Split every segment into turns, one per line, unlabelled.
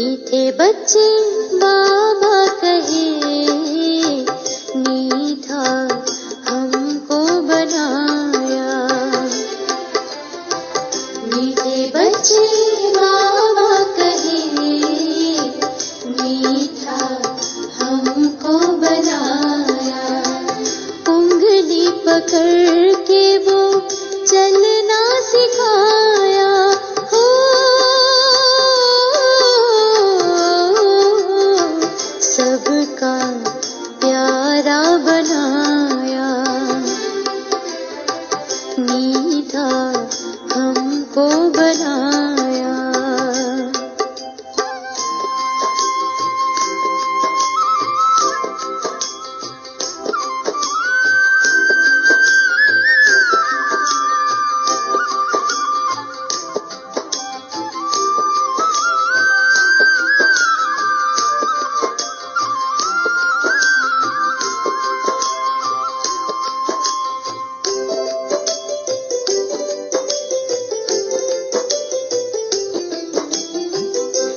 मीठे बच्चे बाबा कहे, मीठा हमको बनाया। मीठे बच्चे बाबा कहे, मीठा हमको बनाया। उंगली पकड़ के वो चलना सिखाया। हो सबका प्यारा बनाया। मीठा हमको बनाया।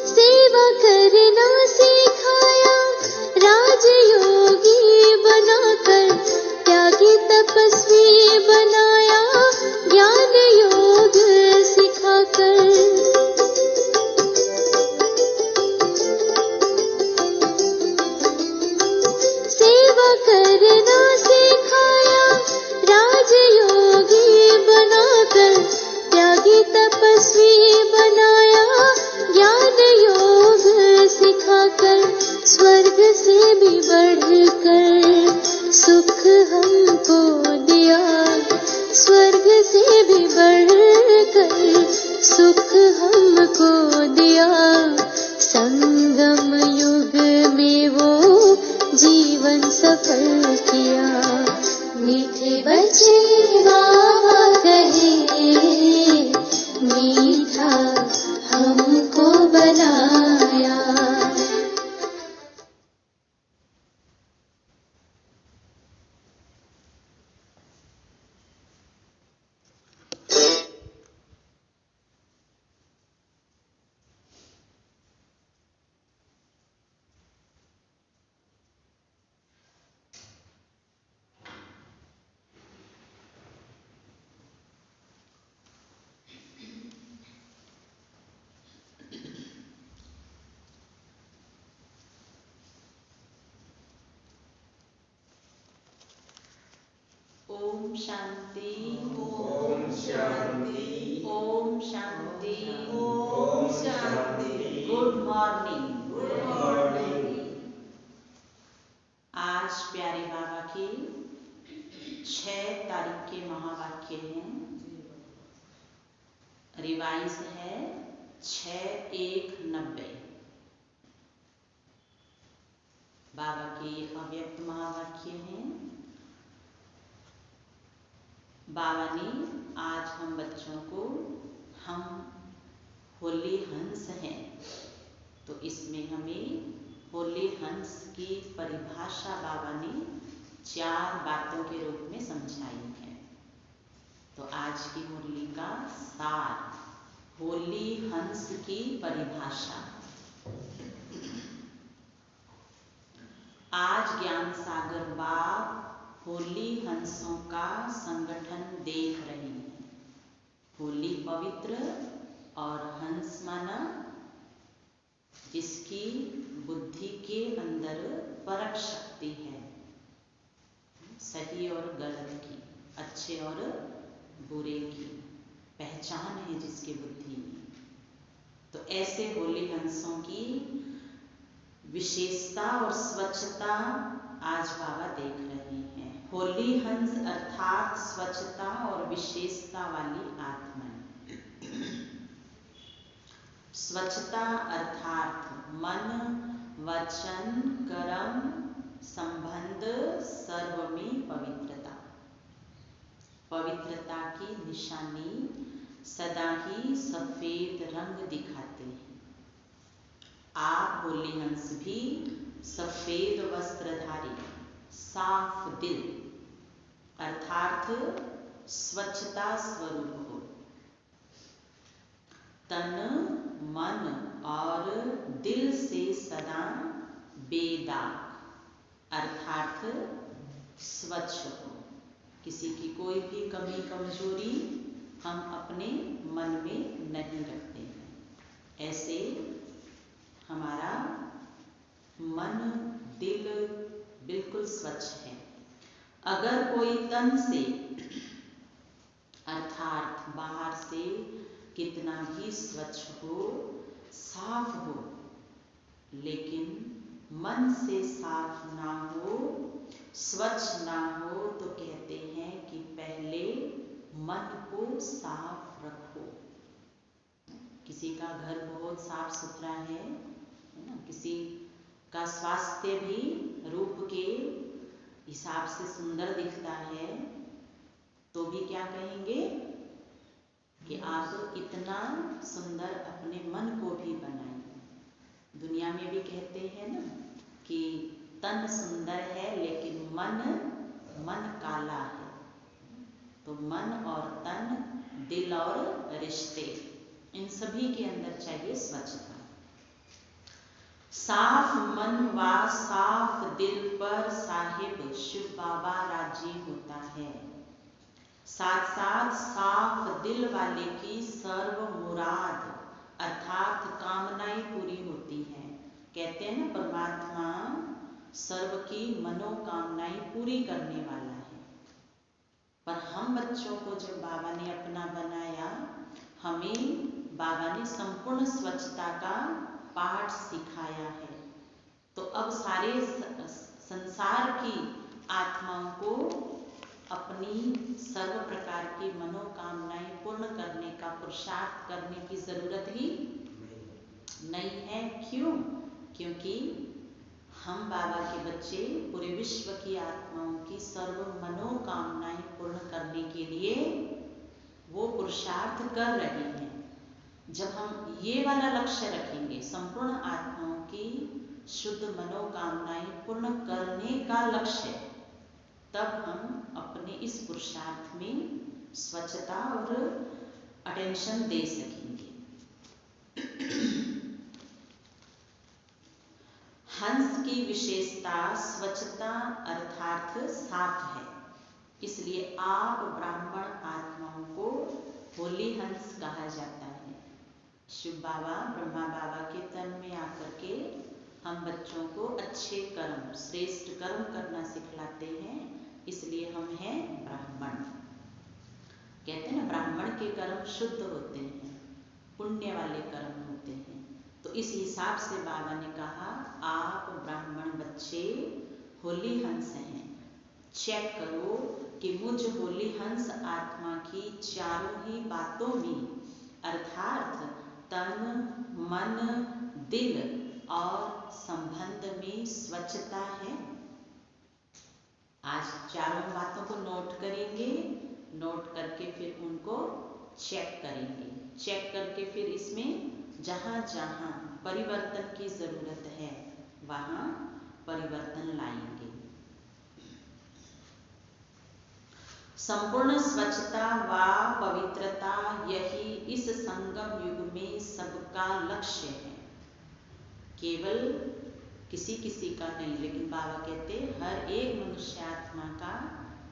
सेवा करना सिखाया, राजयोगी बनाकर त्यागी तपस्वी बनाया। ज्ञान योग सिखाकर सेवा करना सिखाया, राजयोगी बनाकर त्यागी तपस्वी बनाया। ज्ञान योग सिखाकर स्वर्ग से भी बढ़कर सुख हमको दिया। स्वर्ग से भी बढ़कर सुख हमको दिया। संगम युग में वो जीवन सफल किया। मीठे बच्चे बाबा कहे, मीठा हमको बनाया।
ओम शांति।
ओम शांति।
ओम शांति।
ओम शांति।
Good morning.
Good morning.
आज प्यारे बाबा के 6 तारीख के महावाक्य हैं। रिवाइज है 6-1-90। बाबा के अव्यक्त महावाक्य हैं। बाबा ने आज हम बच्चों को, हम होली हंस हैं, तो इसमें हमें होली हंस की परिभाषा बाबा ने 4 बातों के रूप में समझाई है। तो आज की मुरली का सार, होली हंस की परिभाषा। आज ज्ञान सागर बाप होली हंसों का संगठन देख रहे हैं। होली पवित्र और हंस माना जिसकी बुद्धि के अंदर परख शक्ति है, सही और गलत की, अच्छे और बुरे की पहचान है जिसकी बुद्धि में। तो ऐसे होली हंसों की विशेषता और स्वच्छता आज बाबा देख रहे हैं। होली हंस अर्थात स्वच्छता और विशेषता वाली आत्माएं। स्वच्छता अर्थात मन, वचन, कर्म, संबंध सर्व में पवित्रता। पवित्रता की निशानी सदा ही सफेद रंग दिखाते हैं। आप होली हंस भी सफेद वस्त्रधारी, साफ दिल अर्थात स्वच्छता स्वरूप हो। तन, मन और दिल से सदा बेदाग अर्थात स्वच्छ हो। किसी की कोई भी कमी कमजोरी हम अपने मन में नहीं रखते हैं। ऐसे हमारा मन दिल बिल्कुल स्वच्छ है। अगर कोई तन से अर्थात बाहर से कितना भी स्वच्छ हो, साफ हो, लेकिन मन से साफ ना हो, स्वच्छ ना हो, तो कहते हैं कि पहले मन को साफ रखो। किसी का घर बहुत साफ सुथरा है ना, किसी का स्वास्थ्य भी रूप के हिसाब से सुंदर दिखता है, तो भी क्या कहेंगे कि आप इतना सुंदर अपने मन को भी बनाइए। दुनिया में भी कहते हैं ना कि तन सुंदर है लेकिन मन काला है। तो मन और तन, दिल और रिश्ते, इन सभी के अंदर चाहिए स्वच्छता। साफ मन व साफ दिल पर साहिब शिव बाबा राजी होता है। साथ साथ साफ दिल वाले की सर्व मुराद अर्थात कामनाएं पूरी होती हैं। कहते हैं ना परमात्मा सर्व की मनोकामनाएं पूरी करने वाला है। पर हम बच्चों को जब बाबा ने अपना बनाया, हमें बाबा ने संपूर्ण स्वच्छता का पाठ सिखाया है। तो अब सारे संसार की आत्माओं को अपनी सर्व प्रकार की मनोकामनाएं पूर्ण करने का पुरुषार्थ करने की जरूरत ही नहीं है। क्यों? क्योंकि हम बाबा के बच्चे पूरे विश्व की आत्माओं की सर्व मनोकामनाएं पूर्ण करने के लिए वो पुरुषार्थ कर रहे हैं। जब हम ये वाला लक्ष्य रखेंगे, संपूर्ण आत्माओं की शुद्ध मनोकामनाएं पूर्ण करने का लक्ष्य, तब हम अपने इस पुरुषार्थ में स्वच्छता और अटेंशन दे सकेंगे। हंस की विशेषता स्वच्छता अर्थात साफ है, इसलिए आप ब्राह्मण आत्माओं को होली हंस कहा जाता है। शिव बाबा ब्रह्मा बाबा के तन में आकर के हम बच्चों को अच्छे कर्म, श्रेष्ठ कर्म करना सिखलाते हैं, इसलिए हम हैं ब्राह्मण। कहते हैं ना ब्राह्मण के कर्म शुद्ध होते हैं, पुण्य वाले कर्म होते हैं। तो इस हिसाब से बाबा ने कहा आप ब्राह्मण बच्चे होली हंस हैं। चेक करो कि मुझ होली हंस आत्मा की चारों ही बातों में अर्थात तन, मन, दिल और संबंध में स्वच्छता है। आज चारों बातों को नोट करेंगे, नोट करके फिर उनको चेक करेंगे। चेक करके फिर इसमें जहाँ जहाँ परिवर्तन की जरूरत है वहाँ परिवर्तन लाएंगे। संपूर्ण स्वच्छता व पवित्रता यही इस संगम युग में सबका लक्ष्य है। केवल किसी किसी का नहीं, लेकिन बाबा कहते हर एक मनुष्य आत्मा का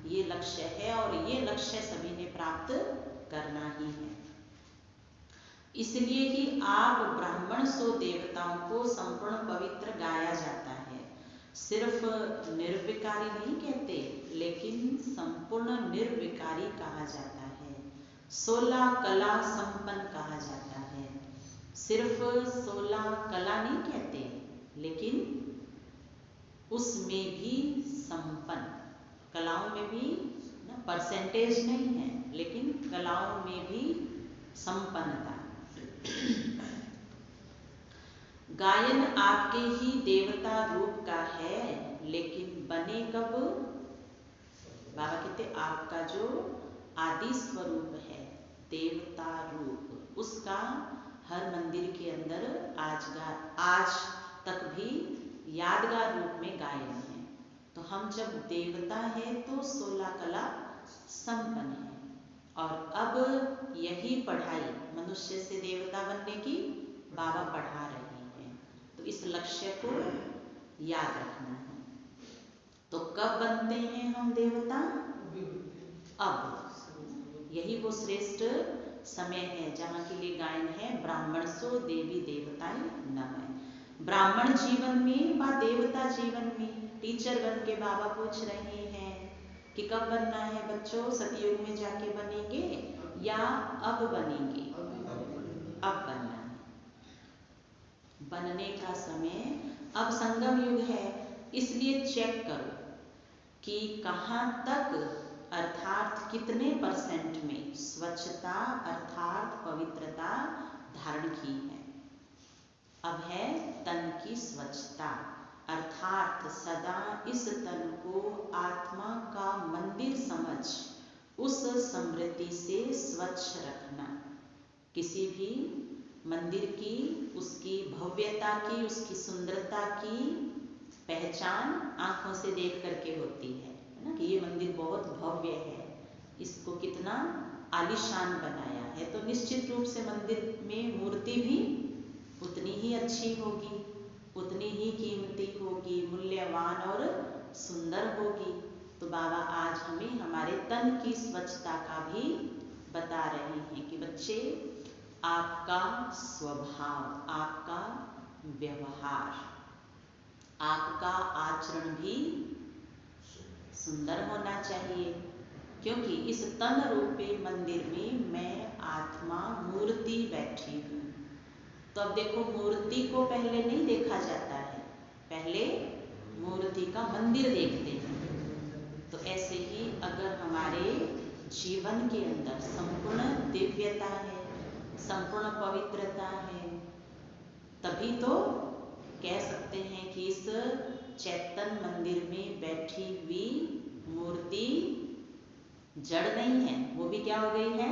ये लक्ष्य है और ये लक्ष्य सभी ने प्राप्त करना ही है। इसलिए ही आप ब्राह्मण सो देवताओं को संपूर्ण पवित्र गाया जाता है। सिर्फ निर्विकारी नहीं कहते, लेकिन संपूर्ण निर्विकारी कहा जाता है। 16 कला संपन्न कहा जाता है। सिर्फ 16 कला नहीं कहते, लेकिन उसमें भी संपन्न, कलाओं में भी ना परसेंटेज नहीं है, लेकिन कलाओं में भी संपन्नता। गायन आपके ही देवता रूप का है, लेकिन बने कब? बाबा कहते आपका जो आदि स्वरूप है देवता रूप, उसका हर मंदिर के अंदर आज तक भी यादगार रूप में गायन है। तो हम जब देवता है तो 16 कला संपन्न है। और अब यही पढ़ाई मनुष्य से देवता बनने की बाबा पढ़ा रहे हैं। तो इस लक्ष्य को याद रखना है। तो कब बनते हैं हम देवता? अब। यही वो श्रेष्ठ समय है जहाँ के लिए गायन है ब्राह्मण सो देवी देवताएं नमः। ब्राह्मण जीवन में व देवता जीवन में टीचर बन के बाबा पूछ रहे हैं कि कब बनना है बच्चों? सतयुग में जाके बनेंगे या अब बनेंगे? अब बनना है। बनने का समय अब संगम युग है, इसलिए चेक करो कि कहाँ तक अर्थात कितने % में स्वच्छता अर्थात पवित्रता धारण की है। अब है तन की स्वच्छता अर्थात सदा इस तन को आत्मा का मंदिर समझ उस स्मृति से स्वच्छ रखना। किसी भी मंदिर की, उसकी भव्यता की, उसकी सुंदरता की पहचान आंखों से देख करके होती है ना, कि ये मंदिर बहुत भव्य है, इसको कितना आलीशान बनाया है। तो निश्चित रूप से मंदिर में मूर्ति भी उतनी ही अच्छी होगी, उतनी ही कीमती होगी, मूल्यवान और सुंदर होगी। तो बाबा आज हमें हमारे तन की स्वच्छता का भी बता रहे हैं कि बच्चे आपका स्वभाव, आपका व्यवहार, आपका आचरण भी सुंदर होना चाहिए, क्योंकि इस तन रूपी मंदिर में मैं आत्मा मूर्ति बैठी हूँ। तो अब देखो मूर्ति को पहले नहीं देखा जाता है, पहले मूर्ति का मंदिर देखते हैं। तो ऐसे ही अगर हमारे जीवन के अंदर संपूर्ण दिव्यता है, संपूर्ण पवित्रता है, तभी तो कह सकते हैं कि इस चैतन मंदिर में बैठी हुई मूर्ति जड़ नहीं है, वो भी क्या हो गई है?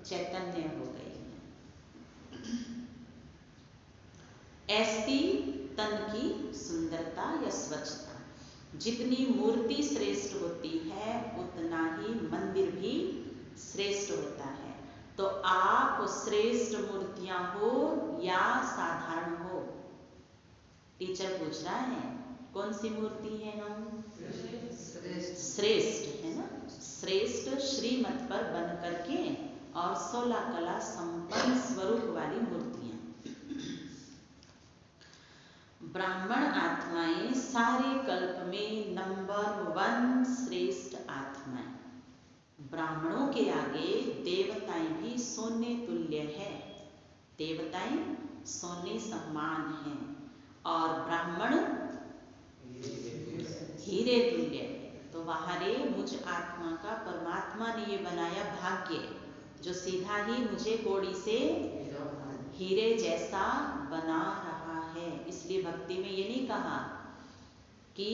चैतन्य हो गई है। ऐसी तन की सुंदरता या स्वच्छता, जितनी मूर्ति श्रेष्ठ होती है उतना ही मंदिर भी श्रेष्ठ होता है। तो आप श्रेष्ठ मूर्तियां हो या साधारण हो? टीचर पूछ रहा है कौन सी मूर्ति है हम? श्रेष्ठ है ना, श्रेष्ठ श्रीमत पर बन करके और 16 कला संपन्न स्वरूप वाली मूर्तियां। ब्राह्मण आत्माएं सारे कल्प में नंबर 1 श्रेष्ठ आत्माएं। ब्राह्मणों के आगे देवताएं भी सोने तुल्य है, देवताएं सोने समान हैं और ब्राह्मण हीरे तुल्य है। तो वहारे मुझ आत्मा का परमात्मा ने ये बनाया भाग्य, जो सीधा ही मुझे कोड़ी से हीरे जैसा बना रहा है। इसलिए भक्ति में ये नहीं कहा कि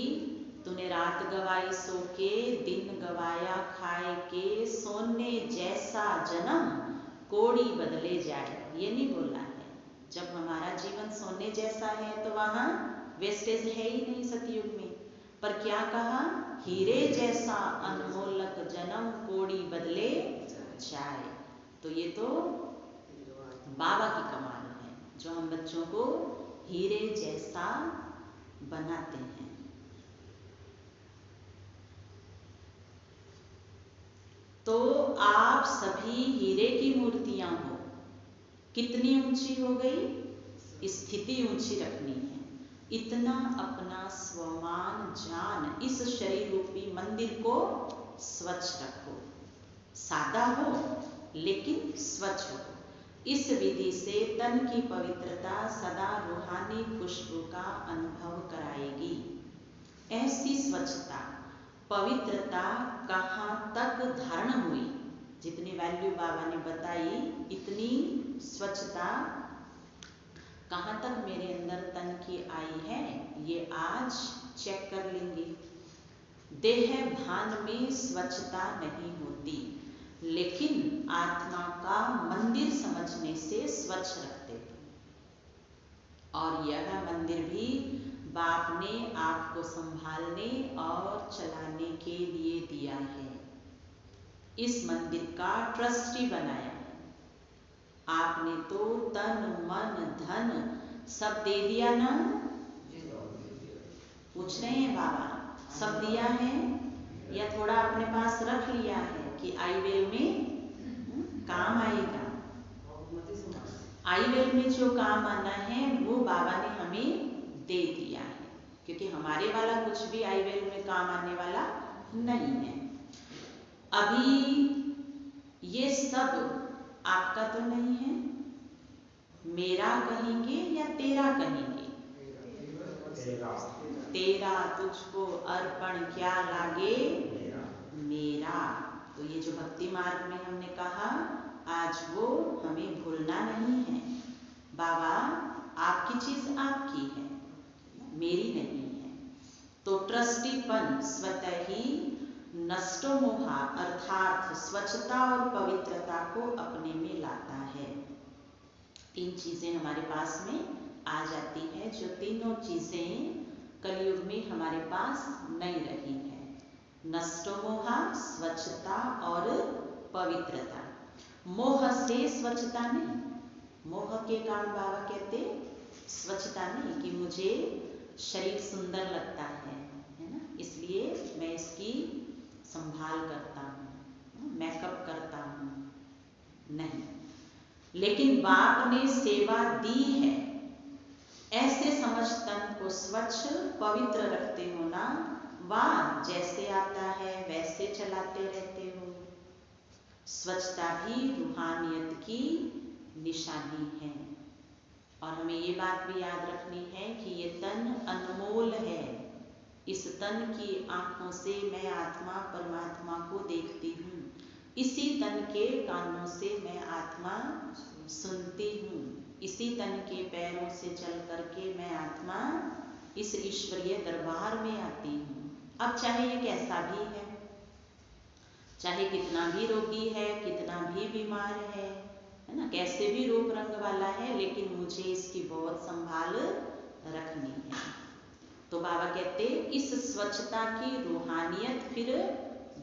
तूने रात गवाई सो के, दिन गवाया खाए के, सोने जैसा जन्म कोड़ी बदले जाए, ये नहीं बोला है। जब हमारा जीवन सोने जैसा है तो वहाँ वेस्टेज है ही नहीं सतयुग में, पर क्या कहा? हीरे जैसा अनमोलक जन्म कोड़ी बदले जाए। तो ये तो बाबा की कमाल है, जो हम बच्चों को हीरे जैसा बनाते हैं। तो आप सभी हीरे की मूर्तियां हो। कितनी ऊंची हो गई? स्थिति ऊंची रखनी है। इतना अपना स्वमान जान इस शरीर रूपी मंदिर को स्वच्छ रखो। सादा हो लेकिन स्वच्छ हो। इस विधि से तन की पवित्रता सदा रूहानी खुशबू का अनुभव कराएगी। ऐसी स्वच्छता पवित्रता कहाँ तक धारण हुई? जितनी वैल्यू बाबा ने बताई, इतनी स्वच्छता कहाँ तक मेरे अंदर तन की आई है, ये आज चेक कर लेंगे। देह भान में स्वच्छता नहीं होती, लेकिन आत्मा का मंदिर समझने से स्वच्छ रखते हैं। और यह मंदिर भी बाप ने आपको संभालने और चलाने के लिए दिया है। इस मंदिर का ट्रस्टी बनाया है। आपने तो तन मन धन सब दे दिया ना? पूछ रहे हैं बाबा, सब दिया है या थोड़ा अपने पास रख लिया है कि आई वेल में काम आएगा? आई वेल में जो काम आना है वो बाबा ने हमें दे दिया है, क्योंकि हमारे वाला कुछ भी आई वेल में काम आने वाला नहीं है। अभी ये सब आपका तो नहीं है, मेरा कहेंगे या तेरा कहेंगे? तेरा तुझको अर्पण क्या लागे मेरा। तो ये जो भक्ति मार्ग में हमने कहा, आज वो हमें भूलना नहीं है। बाबा आपकी चीज आपकी है, मेरी नहीं है। तो ट्रस्टीपन स्वतः ही नष्टो मोहा अर्थात स्वच्छता और पवित्रता को अपने में लाता है। तीन चीजें हमारे पास में आ जाती है, जो तीनों चीजें कलयुग में हमारे पास नहीं रही है। नष्टो मोहा, स्वच्छता और पवित्रता। मोह से स्वच्छता नहीं, मोह के कारण बाबा कहते स्वच्छता नहीं कि मुझे शरीर सुंदर लगता है ना, इसलिए मैं इसकी संभाल करता हूँ, मेकअप करता हूँ, नहीं। लेकिन बाप ने सेवा दी है, ऐसे समझ तन को स्वच्छ पवित्र रखते हो ना, वाह जैसे आता है वैसे चलाते रहते हो। स्वच्छता भी रूहानियत की निशानी है। और हमें ये बात भी याद रखनी है कि ये तन अनमोल है। इस तन की आंखों से मैं आत्मा परमात्मा को देखती हूँ, इसी तन के कानों से मैं आत्मा सुनती हूँ, इसी तन के पैरों से चल करके मैं आत्मा इस ईश्वरीय दरबार में आती हूँ। अब चाहे ये कैसा भी है, चाहे कितना भी रोगी है, कितना भी बीमार है ना, कैसे भी रूप रंग वाला है, लेकिन मुझे इसकी बहुत संभाल रखनी है। तो बाबा कहते इस स्वच्छता की रूहानियत फिर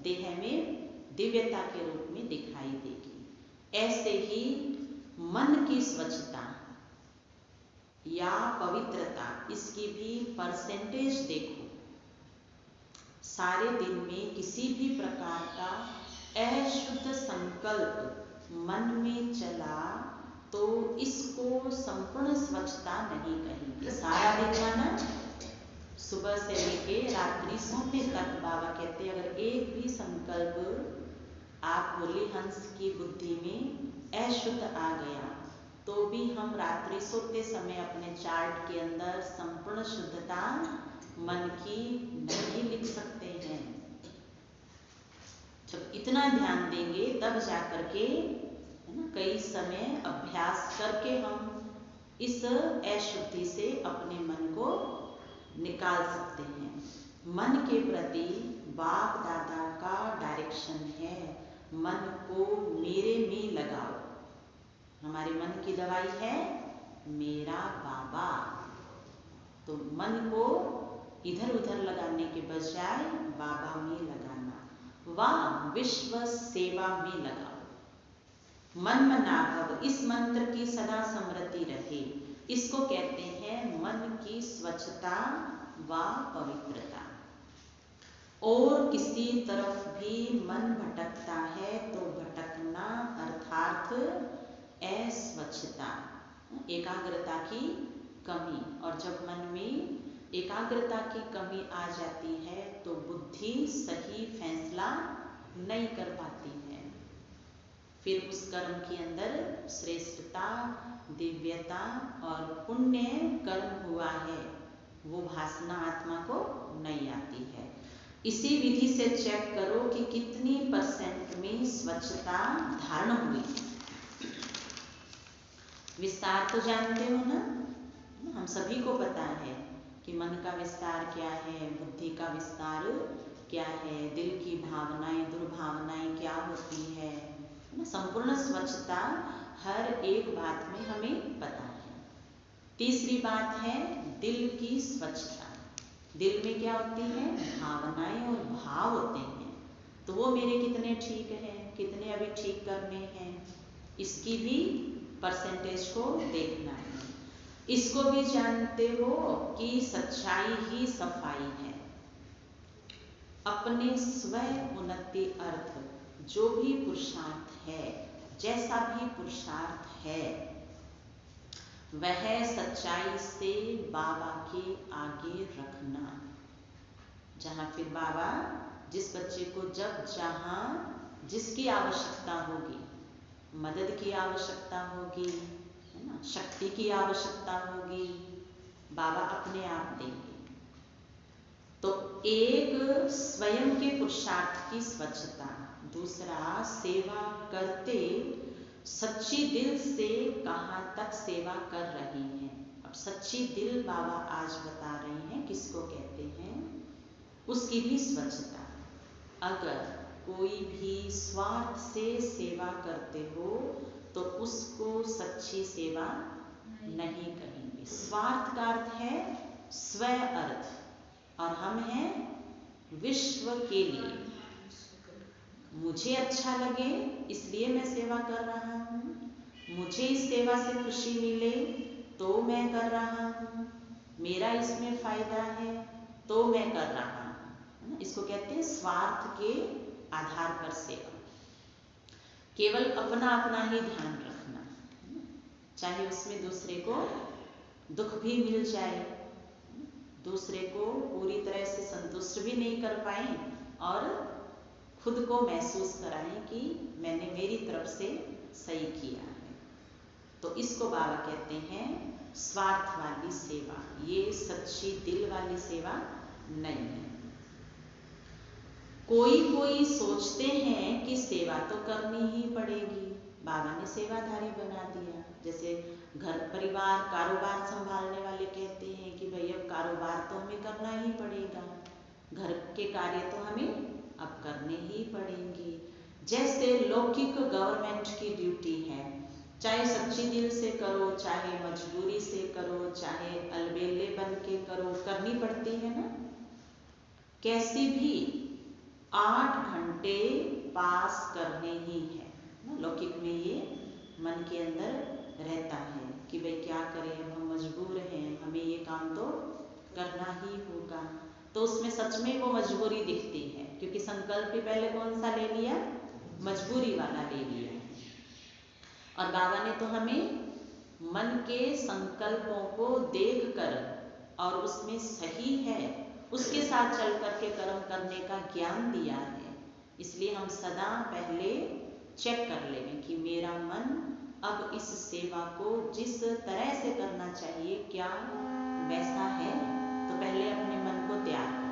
देह में दिव्यता के रूप में दिखाई देगी। ऐसे ही मन की स्वच्छता या पवित्रता, इसकी भी परसेंटेज देखो। सारे दिन में किसी भी प्रकार का अशुद्ध संकल्प मन में चला तो इसको संपूर्ण स्वच्छता नहीं कहेंगे। सारा दिन माना सुबह से लेके रात्रि सोने तक बाबा कहते अगर एक भी संकल्प आप होली हंस की बुद्धि में अशुद्ध आ गया तो भी हम रात्रि सोते समय अपने चार्ट के अंदर संपूर्ण शुद्धता मन की नहीं लिख सकते हैं। जब इतना ध्यान देंगे तब जाकर के है ना, कई समय अभ्यास करके हम इस अशुद्धि से अपने मन को निकाल सकते हैं। मन के प्रति बाप दादा का डायरेक्शन है, मन को मेरे में लगाओ। हमारे मन की दवाई है मेरा बाबा। तो मन को इधर उधर लगाने के बजाय बाबा में लगाना, वाह विश्व सेवा में लगाओ। मन मनाभव, इस मंत्र की सदा स्मृति रहे। इसको कहते हैं मन की स्वच्छता व पवित्रता। और किसी तरफ भी मन भटकता है तो भटकना अर्थात अस्वच्छता, एकाग्रता की कमी। और जब मन में एकाग्रता की कमी आ जाती है तो बुद्धि सही फैसला नहीं कर पाती है। फिर उस कर्म के अंदर श्रेष्ठता, दिव्यता और पुण्य कर्म हुआ है वो भासना आत्मा को नहीं आती है। इसी विधि से चेक करो कि कितनी परसेंट में स्वच्छता धारण हुई। विस्तार तो जानते हो ना, हम सभी को पता है कि मन का विस्तार क्या है, बुद्धि का विस्तार क्या है, दिल की भावनाएं दुर्भावनाएं क्या होती है। संपूर्ण स्वच्छता हर एक बात में हमें पता है। तीसरी बात है दिल की स्वच्छता। दिल में क्या होती है, भावनाएं और भाव होते हैं। तो वो मेरे कितने ठीक हैं, कितने अभी ठीक करने हैं, इसकी भी परसेंटेज को देखना है। इसको भी जानते हो कि सच्चाई ही सफाई है। अपने स्वयं उन्नति अर्थ जो भी पुरुषार्थ है, जैसा भी पुरुषार्थ है, वह सच्चाई से बाबा के आगे रखना। जहाँ फिर बाबा जिस बच्चे को जब जहाँ जिसकी आवश्यकता होगी, मदद की आवश्यकता होगी, है ना, शक्ति की आवश्यकता होगी, बाबा अपने आप देंगे। तो एक स्वयं के पुरुषार्थ की स्वच्छता, दूसरा सेवा करते सच्ची दिल से कहाँ तक सेवा कर रही हैं। अब सच्ची दिल बाबा आज बता रहे हैं किसको कहते हैं, उसकी भी स्वच्छता। अगर कोई भी स्वार्थ से सेवा करते हो तो उसको सच्ची सेवा नहीं कहेंगे। स्वार्थ का अर्थ है स्व अर्थ, और हम हैं विश्व के लिए। मुझे अच्छा लगे इसलिए मैं सेवा कर रहा हूँ, मुझे इस सेवा से खुशी मिले तो मैं कर रहा हूँ, मेरा इसमें फायदा है तो मैं कर रहा हूँ। इसको कहते हैं स्वार्थ के आधार पर सेवा। केवल अपना अपना ही ध्यान रखना, चाहे उसमें दूसरे को दुख भी मिल जाए, दूसरे को पूरी तरह से संतुष्ट भी नहीं कर पाए और खुद को महसूस कराएं कि मैंने मेरी तरफ से सही किया है। तो इसको बाबा कहते हैं स्वार्थ वाली सेवा। ये सच्ची दिल वाली सेवा नहीं है। कोई सोचते हैं कि सेवा तो करनी ही पड़ेगी, बाबा ने सेवाधारी बना दिया। जैसे घर परिवार कारोबार संभालने वाले कहते हैं कि भाई अब कारोबार तो हमें करना ही पड़ेगा, घर के कार्य तो हमें अब करने ही पड़ेंगे। जैसे लौकिक गवर्नमेंट की ड्यूटी है, चाहे सच्ची दिल से करो, चाहे मजबूरी से करो, चाहे अलबेले बन के करो, करनी पड़ती है ना। कैसी भी 8 घंटे पास करने ही है ना। लौकिक में ये मन के अंदर रहता है कि भाई क्या करें, हम मजबूर हैं, हमें ये काम तो करना ही होगा। तो उसमें सच में वो मजबूरी दिखती है, क्योंकि संकल्प भी पहले कौन सा ले लिया, मजबूरी वाला ले लिया। और बाबा ने तो हमें मन के संकल्पों को देखकर और उसमें सही है उसके साथ चल करके कर्म करने का ज्ञान दिया है। इसलिए हम सदा पहले चेक कर लें कि मेरा मन अब इस सेवा को जिस तरह से करना चाहिए क्या वैसा है। तो पहले अपने मन को तैयार करें।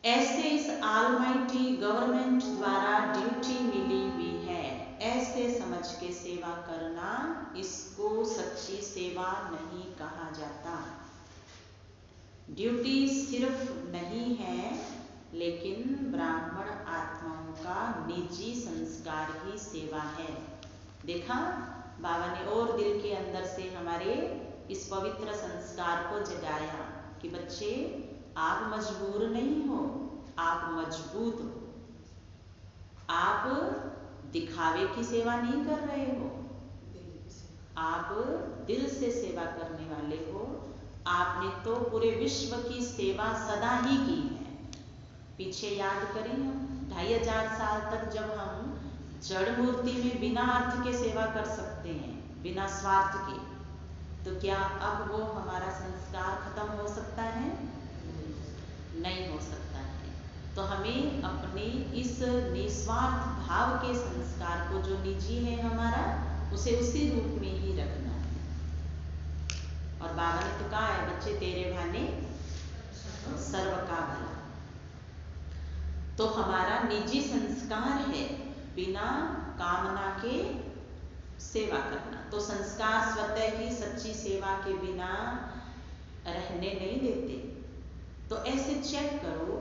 ऐसे इस ऑलमाइटी गवर्नमेंट द्वारा ड्यूटी मिली हुई है, ऐसे समझ के सेवा करना, इसको सच्ची सेवा नहीं कहा जाता। ड्यूटी सिर्फ नहीं है, लेकिन ब्राह्मण आत्माओं का निजी संस्कार ही सेवा है। देखा, बाबा ने और दिल के अंदर से हमारे इस पवित्र संस्कार को जगाया कि बच्चे आप मजबूर नहीं हो, आप मजबूत हो। आप दिखावे की सेवा नहीं कर रहे हो, आप दिल से सेवा करने वाले हो। आपने तो पूरे विश्व की सेवा सदा ही की है। पीछे याद करें, हम 2500 साल तक जब हम जड़ मूर्ति में बिना अर्थ के सेवा कर सकते हैं, बिना स्वार्थ के, तो क्या अब वो हमारा संस्कार खत्म हो सकता है? नहीं हो सकता है। तो हमें अपने इस निस्वार्थ भाव के संस्कार को, जो निजी है हमारा, उसे उसी रूप में ही रखना है। और बाबा ने तो कहा है, बच्चे तेरे भाने सर्व का भला। तो हमारा निजी संस्कार है बिना कामना के सेवा करना। तो संस्कार स्वतः ही सच्ची सेवा के बिना रहने नहीं देते। तो ऐसे चेक करो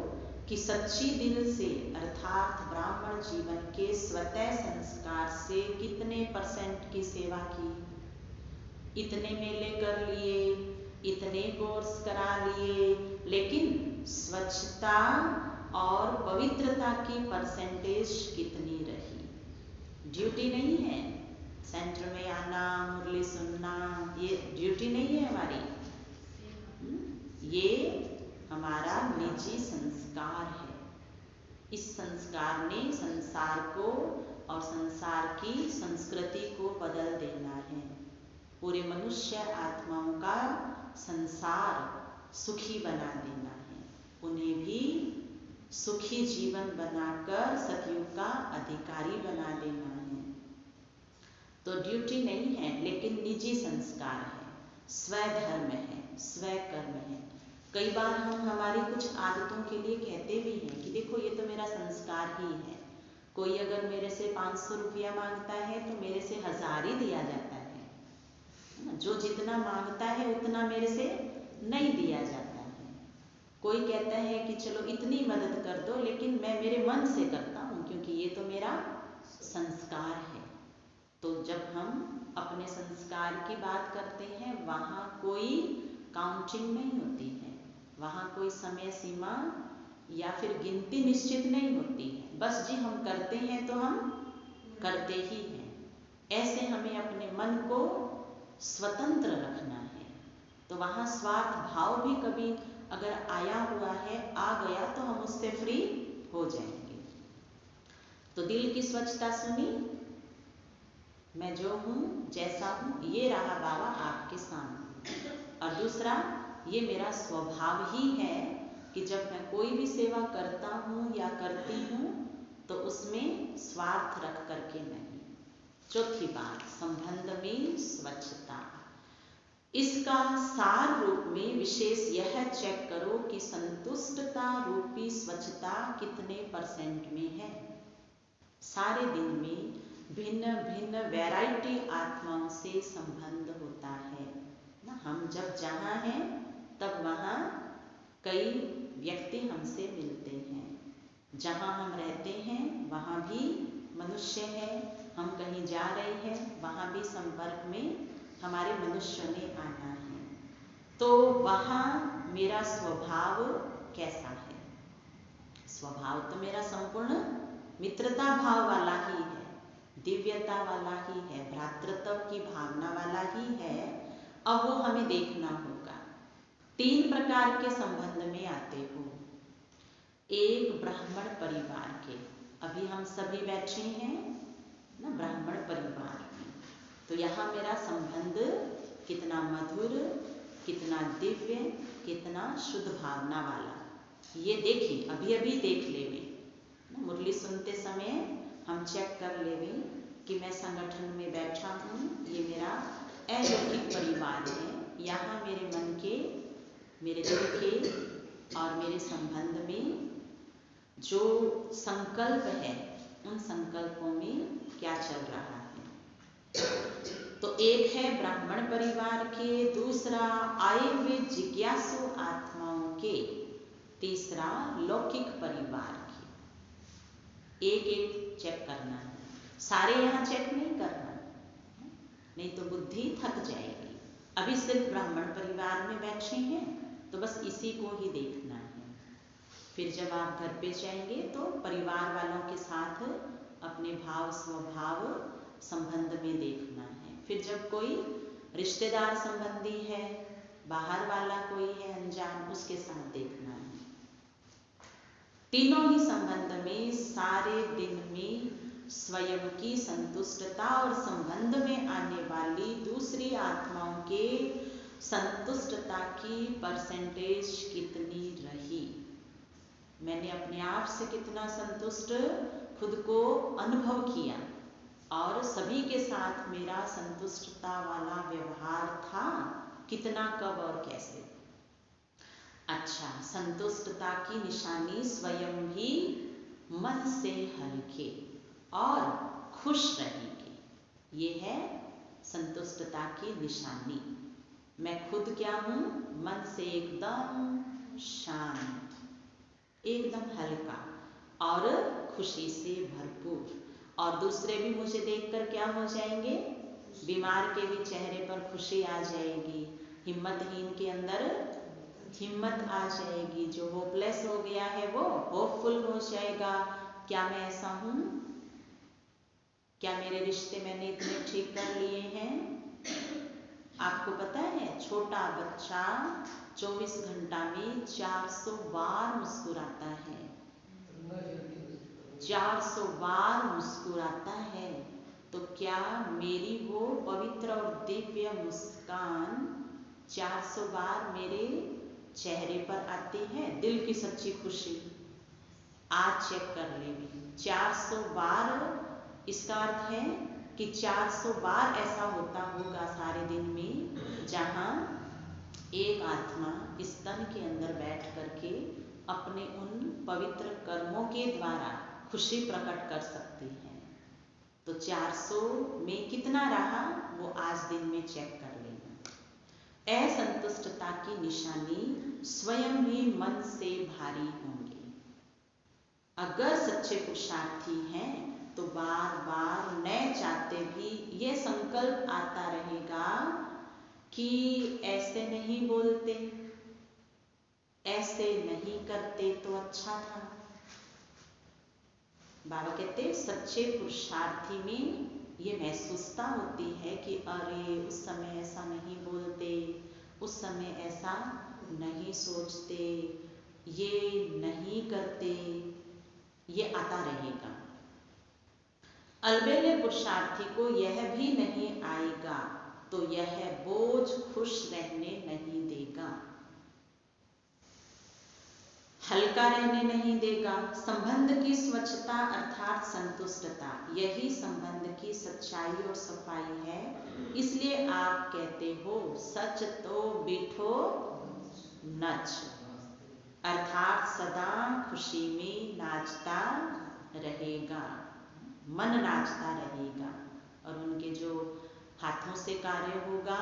कि सच्ची दिल से अर्थात ब्राह्मण जीवन के स्वतः संस्कार से कितने % की सेवा की। इतने मेले कर लिए, इतने कोर्स करा लिए, लेकिन स्वच्छता और पवित्रता की % कितनी रही। ड्यूटी नहीं है। सेंटर में आना, मुरली सुनना, ये ड्यूटी नहीं है हमारी। ये हमारा निजी संस्कार है। इस संस्कार ने संसार को और संसार की संस्कृति को बदल देना है। पूरे मनुष्य आत्माओं का संसार सुखी बना देना है, उन्हें भी सुखी जीवन बनाकर सतयुग का अधिकारी बना देना है। तो ड्यूटी नहीं है, लेकिन निजी संस्कार है, स्वधर्म है, स्वकर्म है। कई बार हम हमारी कुछ आदतों के लिए कहते भी हैं कि देखो ये तो मेरा संस्कार ही है। कोई अगर मेरे से 500 रुपया मांगता है तो मेरे से 1000 ही दिया जाता है। जो जितना मांगता है उतना मेरे से नहीं दिया जाता है। कोई कहता है कि चलो इतनी मदद कर दो, लेकिन मैं मेरे मन से करता हूँ क्योंकि ये तो मेरा संस्कार है। तो जब हम अपने संस्कार की बात करते हैं, वहाँ कोई काउंटिंग नहीं होती है, वहाँ कोई समय सीमा या फिर गिनती निश्चित नहीं होती है। बस जी हम करते हैं तो हम करते ही हैं। ऐसे हमें अपने मन को स्वतंत्र रखना है। तो वहाँ स्वार्थ भाव भी कभी अगर आया हुआ है, आ गया, तो हम उससे फ्री हो जाएंगे। तो दिल की स्वच्छता सुनी, मैं जो हूँ, जैसा हूँ, ये रहा बाबा आपके सामने। और दूसरा, ये मेरा स्वभाव ही है कि जब मैं कोई भी सेवा करता हूँ या करती हूँ तो उसमें स्वार्थ रख करके नहीं। चौथी बात, संबंध में स्वच्छता। इसका सार रूप में विशेष यह चेक करो कि संतुष्टता रूपी स्वच्छता कितने % में है। सारे दिन में भिन्न भिन्न वैरायटी आत्माओं से संबंध होता है ना। हम जब जहाँ हैं तब वहाँ कई व्यक्ति हमसे मिलते हैं। जहाँ हम रहते हैं वहाँ भी मनुष्य है, हम कहीं जा रहे हैं वहाँ भी संपर्क में हमारे मनुष्य ने आना है। तो वहाँ मेरा स्वभाव कैसा है? स्वभाव तो मेरा संपूर्ण मित्रता भाव वाला ही है, दिव्यता वाला ही है, भ्रातृत्व की भावना वाला ही है। अब वो हमें देखना होगा। 3 प्रकार के संबंध में आते हो। एक, ब्राह्मण परिवार के, अभी हम सभी बैठे हैं ना ब्राह्मण परिवार में, तो यहाँ मेरा संबंध कितना मधुर, कितना दिव्य, कितना शुद्ध भावना वाला, ये देखिए, अभी अभी देख लेवे ना। मुरली सुनते समय हम चेक कर लेवे कि मैं संगठन में बैठा हूँ, ये मेरा अलौकिक परिवार है। यहाँ मेरे मन के, मेरे दिल के और मेरे संबंध में जो संकल्प है, उन संकल्पों में क्या चल रहा है। तो एक है ब्राह्मण परिवार के, दूसरा आए हुए जिज्ञासु आत्माओं के, तीसरा लौकिक परिवार के। एक एक चेक करना है, सारे यहाँ चेक नहीं करना, नहीं तो बुद्धि थक जाएगी। अभी सिर्फ ब्राह्मण परिवार में बैठे हैं तो बस इसी को ही देखना है। फिर जब आप घर पे जाएंगे तो परिवार वालों के साथ अपने भाव स्वभाव संबंध में देखना है। फिर जब कोई रिश्तेदार संबंधी है, बाहर वाला कोई है अनजान, उसके साथ देखना है। तीनों ही संबंध में सारे दिन में स्वयं की संतुष्टता और संबंध में आने वाली दूसरी आत्माओं के संतुष्टता की परसेंटेज कितनी रही। मैंने अपने आप से कितना संतुष्ट खुद को अनुभव किया और सभी के साथ मेरा संतुष्टता वाला व्यवहार था, कितना, कब और कैसे। अच्छा, संतुष्टता की निशानी स्वयं भी मन से हल्के और खुश रहेंगे, ये है संतुष्टता की निशानी। मैं खुद क्या हूँ? मन से एकदम शांत, एकदम हल्का और खुशी से भरपूर। और दूसरे भी मुझे देखकर क्या हो जाएंगे? बीमार के भी चेहरे पर खुशी आ जाएगी, हिम्मतहीन के अंदर हिम्मत आ जाएगी, जो होपलेस हो गया है वो होपफुल हो जाएगा। क्या मैं ऐसा हूँ? क्या मेरे रिश्ते मैंने इतने ठीक कर लिए हैं? आपको पता है छोटा बच्चा 24 घंटा में 400 बार मुस्कुराता है, 400 बार मुस्कुराता है। तो क्या मेरी वो पवित्र और दिव्य मुस्कान 400 बार मेरे चेहरे पर आती है? दिल की सच्ची खुशी आज चेक कर लेंगे। 400 बार इसका अर्थ है कि 400 बार ऐसा होता होगा सारे दिन में जहाँ एक आत्मा इस तन के अंदर बैठ करके अपने उन पवित्र कर्मों के द्वारा खुशी प्रकट कर सकती है। तो 400 में कितना रहा वो आज दिन में चेक कर लेना। असंतुष्टता की निशानी स्वयं भी मन से भारी होंगे। अगर सच्चे पुरुषार्थी हैं तो बार बार न चाहते भी ये संकल्प आता रहेगा कि ऐसे नहीं बोलते, ऐसे नहीं करते तो अच्छा था। बाबा कहते सच्चे पुरुषार्थी में ये महसूसता होती है कि अरे उस समय ऐसा नहीं बोलते, उस समय ऐसा नहीं सोचते, ये नहीं करते, ये आता रहेगा। अलबेले पुरुषार्थी को यह भी नहीं आएगा तो यह बोझ खुश रहने नहीं देगा, हल्का रहने नहीं देगा। संबंध की स्वच्छता अर्थात संतुष्टता, यही संबंध की सच्चाई और सफाई है। इसलिए आप कहते हो सच तो बिठो नच, अर्थात सदा खुशी में नाचता रहेगा, मन नाचता रहेगा। और उनके जो हाथों से कार्य होगा,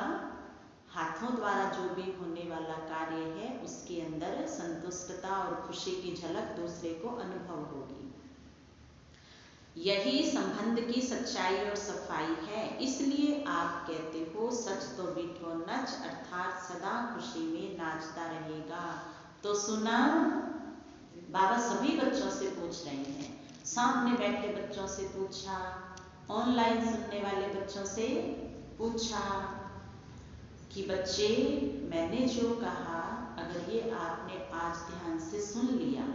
हाथों द्वारा जो भी होने वाला कार्य है उसके अंदर संतुष्टता और खुशी की झलक दूसरे को अनुभव होगी। यही संबंध की सच्चाई और सफाई है। इसलिए आप कहते हो सच तो बिठो नच, अर्थात सदा खुशी में नाचता रहेगा। तो सुना, बाबा सभी बच्चों से पूछ रहे हैं, सामने बैठे बच्चों से पूछा, ऑनलाइन सुनने वाले बच्चों से पूछा कि बच्चे मैंने जो कहा अगर ये आपने आज ध्यान से सुन लिया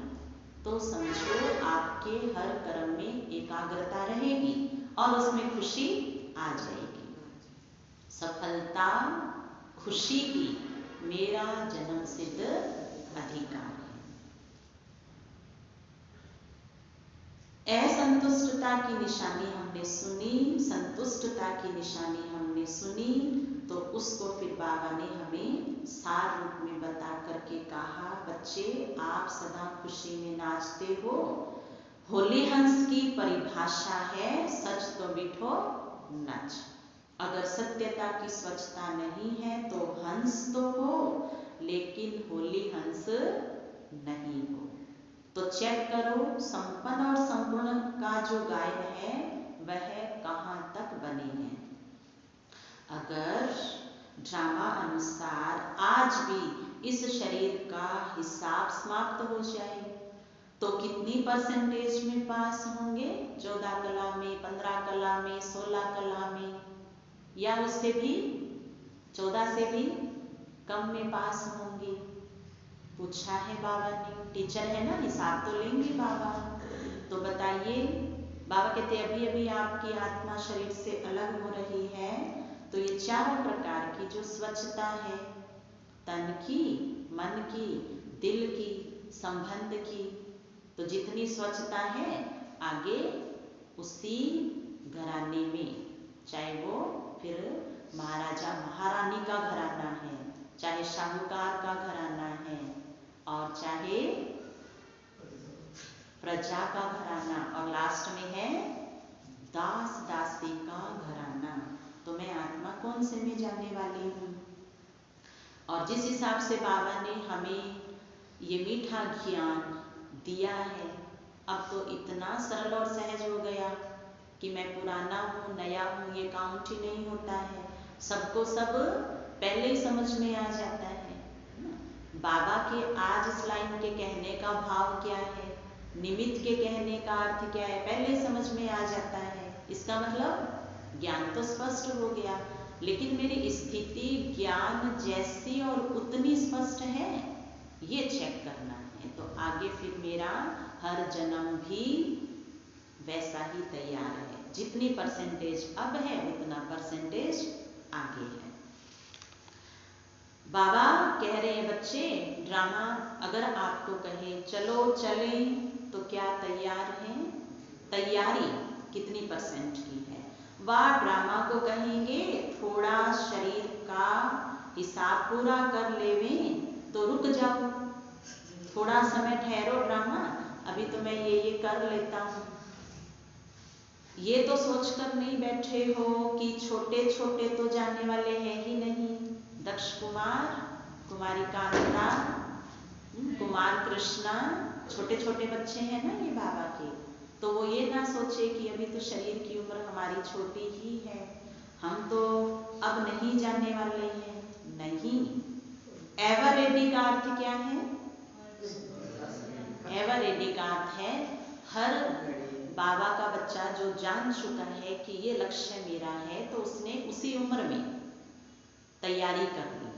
तो समझो आपके हर कर्म में एकाग्रता रहेगी और उसमें खुशी आ जाएगी। सफलता खुशी की मेरा जन्म सिद्ध अधिकार है। असंतुष्टता की निशानी हमने सुनी, संतुष्टता की निशानी हमने सुनी, तो उसको फिर बाबा ने हमें सार रूप में बता करके कहा, बच्चे आप सदा खुशी में नाचते हो। होली हंस की परिभाषा है सच तो बिठो नच। अगर सत्यता की स्वच्छता नहीं है तो हंस तो हो लेकिन होली हंस नहीं हो। तो चेक करो संपन्न और संपूर्ण का जो गायन है वह कहाँ तक बने हैं। अगर ड्रामा अनुसार आज भी इस शरीर का हिसाब समाप्त हो जाए तो कितनी परसेंटेज में पास होंगे? 14 कला में, 15 कला में, 16 कला में, या उससे भी 14 से भी कम में पास होंगे? पूछा है बाबा ने, टीचर है ना, हिसाब तो लेंगे बाबा। तो बताइए, बाबा कहते अभी अभी आपकी आत्मा शरीर से अलग हो रही है, तो ये चारों प्रकार की जो स्वच्छता है, तन की, मन की, दिल की, संबंध की, तो जितनी स्वच्छता है आगे उसी घराने में, चाहे वो फिर महाराजा महारानी का घराना है, चाहे शाहूकार का घराना है, और चाहे प्रजा का घराना, और लास्ट में है दास दासी का घराना। तो मैं आत्मा कौन से में जाने वाली हूँ? और जिस हिसाब से बाबा ने हमें ये मीठा ज्ञान दिया है, अब तो इतना सरल और सहज हो गया कि मैं पुराना हूँ नया हूँ ये काउंट ही नहीं होता है। सबको सब पहले ही समझ में आ जाता है। बाबा के आज इस लाइन के कहने का भाव क्या है, निमित्त के कहने का अर्थ क्या है, पहले ही समझ में आ जाता है। इसका मतलब ज्ञान तो स्पष्ट हो गया, लेकिन मेरी स्थिति ज्ञान जैसी और उतनी स्पष्ट है, ये चेक करना है। तो आगे फिर मेरा हर जन्म भी वैसा ही तैयार है, जितनी परसेंटेज अब है उतना परसेंटेज आगे है। बाबा कह रहे हैं बच्चे, ड्रामा अगर आपको कहे चलो चलें तो क्या तैयार हैं? तैयारी कितनी परसेंट की है? वह ड्रामा को कहेंगे थोड़ा शरीर का हिसाब पूरा कर लेवें तो रुक जाओ, थोड़ा समय ठहरो ड्रामा, अभी तो मैं ये कर लेता हूँ। ये तो सोचकर नहीं बैठे हो कि छोटे छोटे तो जाने वाले हैं ही नहीं। दक्ष कुमार, कुमारी कांता, कुमार कृष्णा, छोटे छोटे बच्चे हैं ना ये बाबा के, तो वो ये ना सोचे कि अभी तो शरीर की उम्र हमारी छोटी ही है, हम तो अब नहीं जाने वाले हैं। नहीं, एवर रेडी का अर्थ क्या है? एवर रेडी का अर्थ है हर बाबा का बच्चा जो जान चुका है कि ये लक्ष्य मेरा है, तो उसने उसी उम्र में तैयारी कर ली।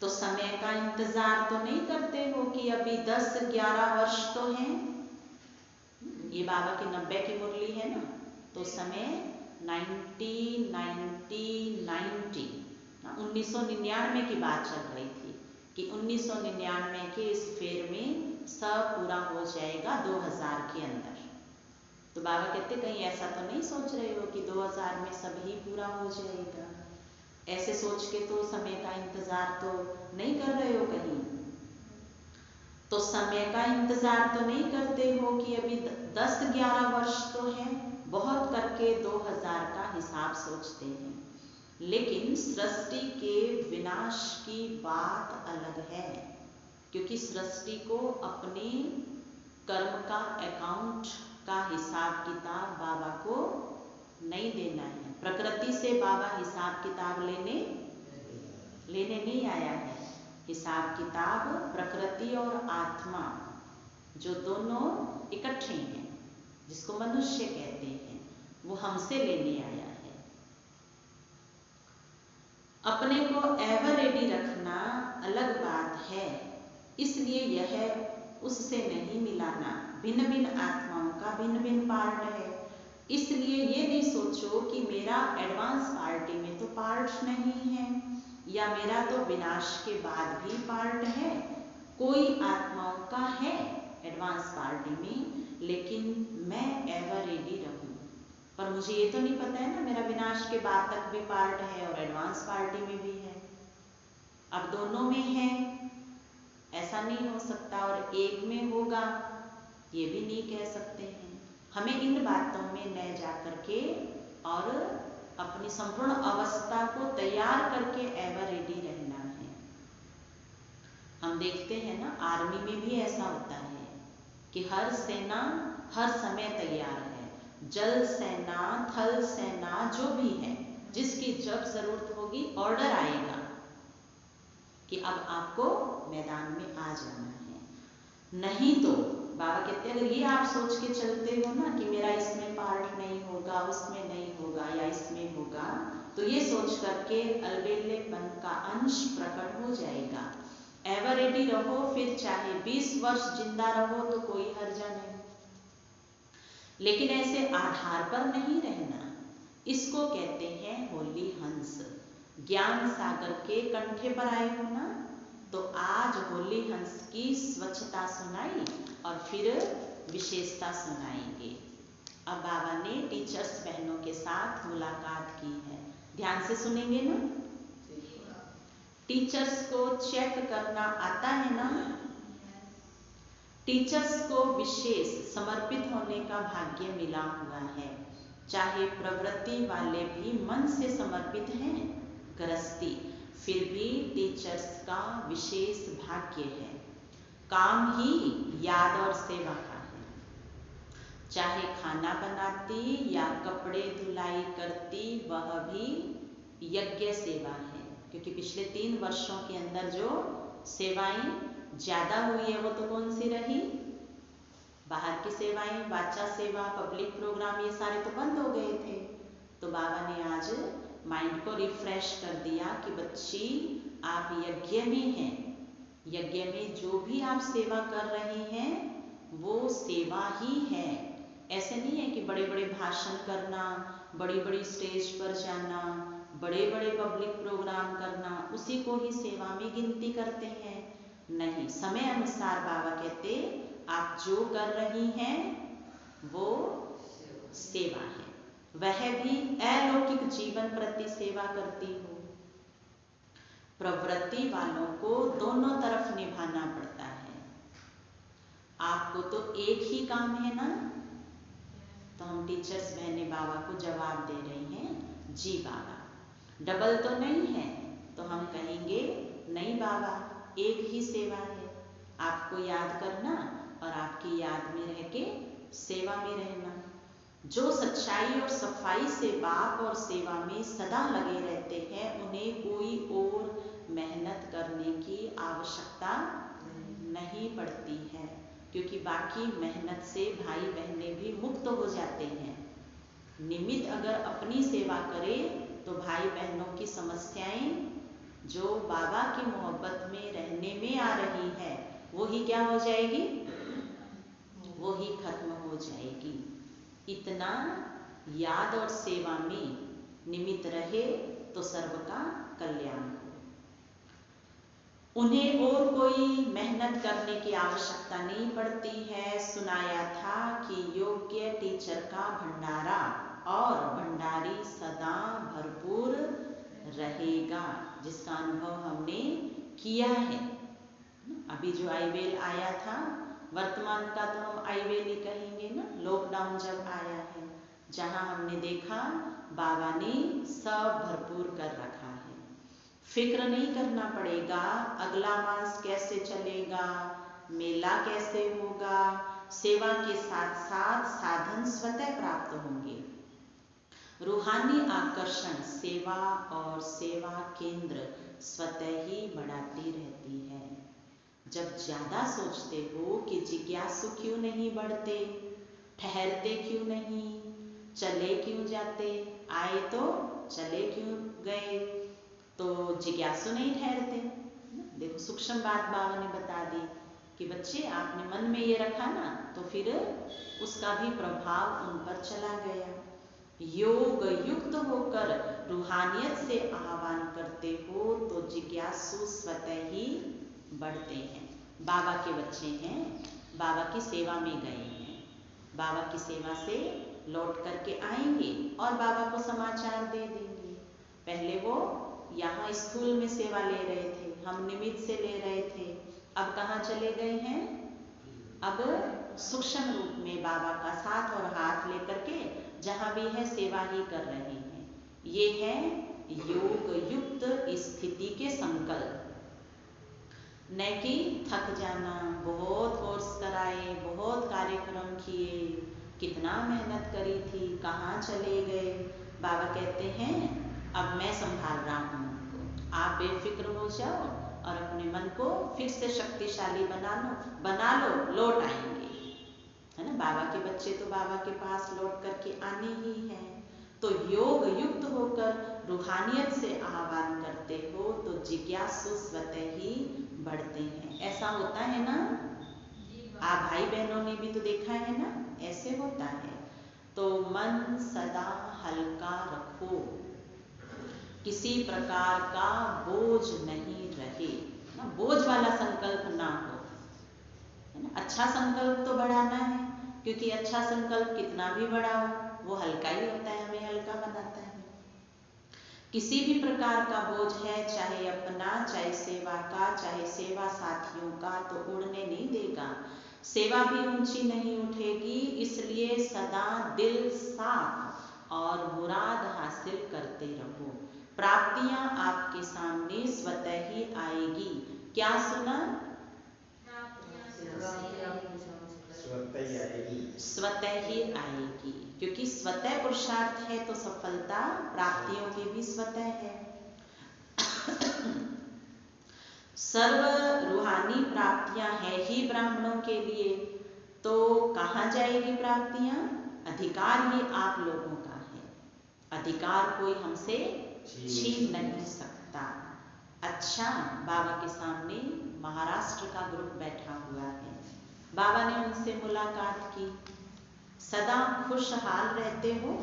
तो समय का इंतजार तो नहीं करते हो कि अभी 10-11 वर्ष तो हैं। ये बाबा की 90 की मुरली है ना, तो समय 1999 की बात चल रही थी कि 1999 के इस फेर में सब पूरा हो जाएगा 2000 के अंदर। तो बाबा कहते कहीं ऐसा तो नहीं सोच रहे हो कि 2000 में सब ही पूरा हो जाएगा, ऐसे सोच के तो समय का इंतजार तो नहीं कर रहे हो कहीं। तो समय का इंतजार तो नहीं करते हो कि अभी 10-11 वर्ष तो है, बहुत करके 2000 का हिसाब सोचते हैं। लेकिन सृष्टि के विनाश की बात अलग है, क्योंकि सृष्टि को अपने कर्म का अकाउंट का हिसाब किताब बाबा को नहीं देना है। प्रकृति से बाबा हिसाब किताब लेने नहीं आया है। हिसाब किताब प्रकृति और आत्मा जो दोनों इकट्ठे हैं, जिसको मनुष्य कहते हैं, वो हमसे लेने आया है। अपने को एवर रेडी रखना अलग बात है, इसलिए यह उससे नहीं मिलाना। भिन्न भिन्न आत्माओं का भिन्न भिन्न पार्ट है, इसलिए ये नहीं सोचो कि मेरा एडवांस पार्टी में तो पार्ट नहीं है, या मेरा तो विनाश के बाद भी पार्ट है। कोई आत्माओं का है एडवांस पार्टी में, लेकिन मैं एवर रेडी रहूं। पर मुझे ये तो नहीं पता है ना, मेरा विनाश के बाद तक भी पार्ट है और एडवांस पार्टी में भी है। अब दोनों में है, ऐसा नहीं हो सकता, और एक में होगा ये भी नहीं कह सकते हैं। हमें इन बातों में न जा करके और अपनी संपूर्ण अवस्था को तैयार करके एवर रेडी रहना है। हम देखते हैं ना, आर्मी में भी ऐसा होता है कि हर सेना हर समय तैयार है। जल सेना, थल सेना, जो भी है, जिसकी जब जरूरत होगी ऑर्डर आएगा कि अब आपको मैदान में आ जाना है। नहीं तो बाबा कहते हैं अगर ये आप सोच के चलते हो ना कि मेरा इसमें पार्ट नहीं होगा, उसमें नहीं होगा या इसमें होगा, तो ये सोच करके अलबेलेपन का अंश प्रकट हो जाएगा। एवर रेडी रहो, फिर चाहे 20 वर्ष जिंदा रहो तो कोई हर्जा नहीं, लेकिन ऐसे आधार पर नहीं रहना। इसको कहते हैं होली हंस। ज्ञान सागर के कंठे पर आए हो ना, तो आज होली हंस की स्वच्छता सुनाई और फिर विशेषता सुनाएंगे। अब बाबा ने टीचर्स बहनों के साथ मुलाकात की है, ध्यान से सुनेंगे ना। टीचर्स को चेक करना आता है ना। टीचर्स को विशेष समर्पित होने का भाग्य मिला हुआ है। चाहे प्रवृत्ति वाले भी मन से समर्पित हैं, गृहस्थी, फिर भी टीचर्स का विशेष भाग्य है। काम ही याद और सेवा का है। चाहे खाना बनाती या कपड़े धुलाई करती, वह भी यज्ञ सेवा है। क्योंकि पिछले 3 वर्षों के अंदर जो सेवाएं ज्यादा हुई है वो तो कौन सी रही? बाहर की सेवाएं, बाचा सेवा, पब्लिक प्रोग्राम, ये सारे तो बंद हो गए थे। तो बाबा ने आज माइंड को रिफ्रेश कर दिया कि बच्ची आप यज्ञ में हैं, यज्ञ में जो भी आप सेवा कर रहे हैं वो सेवा ही है। ऐसे नहीं है कि बड़े बड़े भाषण करना, बड़ी बड़ी स्टेज पर जाना, बड़े बड़े पब्लिक प्रोग्राम करना, उसी को ही सेवा में गिनती करते हैं। नहीं, समय अनुसार बाबा कहते आप जो कर रही हैं वो सेवा है। वह भी अलौकिक जीवन प्रति सेवा करती हो। प्रवृत्ति वालों को दोनों तरफ निभाना पड़ता है। आपको तो एक ही काम है ना। तो हम टीचर्स बहने बाबा को जवाब दे रही हैं, जी बाबा। डबल तो नहीं है। तो हम कहेंगे नहीं बाबा, एक ही सेवा है, आपको याद करना और आपकी याद में रह के सेवा में रहना। जो सच्चाई और सफाई से बाप और सेवा में सदा लगे रहते हैं, उन्हें कोई और मेहनत करने की आवश्यकता नहीं पड़ती है, क्योंकि बाकी मेहनत से भाई बहनें भी मुक्त हो जाते हैं। निमित्त अगर अपनी सेवा करे तो भाई बहनों की समस्याएं जो बाबा की मोहब्बत में रहने में आ रही है वो ही क्या हो जाएगी, वो ही खत्म हो जाएगी। इतना याद और सेवा में निमित्त रहे तो सर्व का कल्याण हो। उन्हें और कोई मेहनत करने की आवश्यकता नहीं पड़ती है। सुनाया था कि योग्य टीचर का भंडारा और भंडारी सदा भरपूर रहेगा, जिसका अनुभव हमने किया है। अभी जो आईवेल आया था, वर्तमान का तो हम आईवेल ही कहेंगे ना। लॉकडाउन जब आया है, जहां हमने देखा बाबा ने सब भरपूर कर रखा है। फिक्र नहीं करना पड़ेगा अगला मास कैसे चलेगा, मेला कैसे होगा। सेवा के साथ साथ साधन स्वतः प्राप्त होंगे। रूहानी आकर्षण सेवा और सेवा केंद्र स्वतः ही बढ़ाती रहती है। जब ज्यादा सोचते हो कि जिज्ञासु क्यों नहीं बढ़ते, ठहरते क्यों नहीं, चले क्यों जाते, आए तो चले क्यों गए, तो जिज्ञासु नहीं ठहरते। देखो सूक्ष्म बात बाबा ने बता दी कि बच्चे आपने मन में ये रखा ना, तो फिर उसका भी प्रभाव उन पर चला गया। योग युक्त होकर रूहानियत से आह्वान करते हो तो जिज्ञासु स्वतः ही बढ़ते हैं। बाबा के बच्चे हैं, बाबा की सेवा में गए हैं, बाबा की सेवा से लौट करके आएंगे और बाबा को समाचार दे देंगे। पहले वो यहाँ स्कूल में सेवा ले रहे थे, हम निमित्त से ले रहे थे, अब कहाँ चले गए हैं, अब सूक्ष्म रूप में बाबा का साथ और हाथ लेकर के जहाँ भी है सेवा ही कर रहे हैं। ये है योग युक्त स्थिति के संकल्प। न कि थक जाना, बहुत कोर्स कराए, बहुत कार्यक्रम किए, कितना मेहनत करी थी, कहाँ चले गए। बाबा कहते हैं अब मैं संभाल रहा हूँ उनको, आप बेफिक्र हो जाओ और अपने मन को फिर से शक्तिशाली बना लो, लौट आएंगे, है ना। बाबा के बच्चे तो बाबा के पास लौट करके आने ही हैं। तो योग युक्त होकर रूहानियत से आह्वान करते हो तो जिज्ञासु स्वतः ही बढ़ते हैं। ऐसा होता है ना, आप भाई बहनों ने भी तो देखा है ना, ऐसे होता है। तो मन सदा हल्का रखो, किसी प्रकार का बोझ नहीं रहे ना, बोझ वाला संकल्प ना हो, है ना। अच्छा संकल्प तो बढ़ाना है, क्योंकि अच्छा संकल्प कितना भी बढ़ाओ वो हल्का ही होता है, हमें हल्का बनाता है। किसी भी प्रकार का बोझ है, चाहे अपना, चाहे सेवा का, चाहे सेवा साथियों का, तो उड़ने नहीं देगा। सेवा भी ऊंची नहीं उठेगी। इसलिए सदा दिल साफ और मुराद हासिल करते रहो। प्राप्तियां आपके सामने स्वतः ही आएगी। क्या सुना? स्वतः ही आएगी, क्योंकि स्वतः पुरुषार्थ है तो सफलता प्राप्तियों की भी स्वतः है। सर्व रूहानी प्राप्तियां हैं ही ब्राह्मणों के लिए। तो कहाँ जाएगी प्राप्तियाँ? अधिकार ही आप लोगों का है, अधिकार कोई हमसे छीन नहीं सकता। अच्छा, बाबा के सामने महाराष्ट्र का ग्रुप बैठा हुआ है। बाबा ने उनसे मुलाकात की। सदा खुशहाल रहते हो?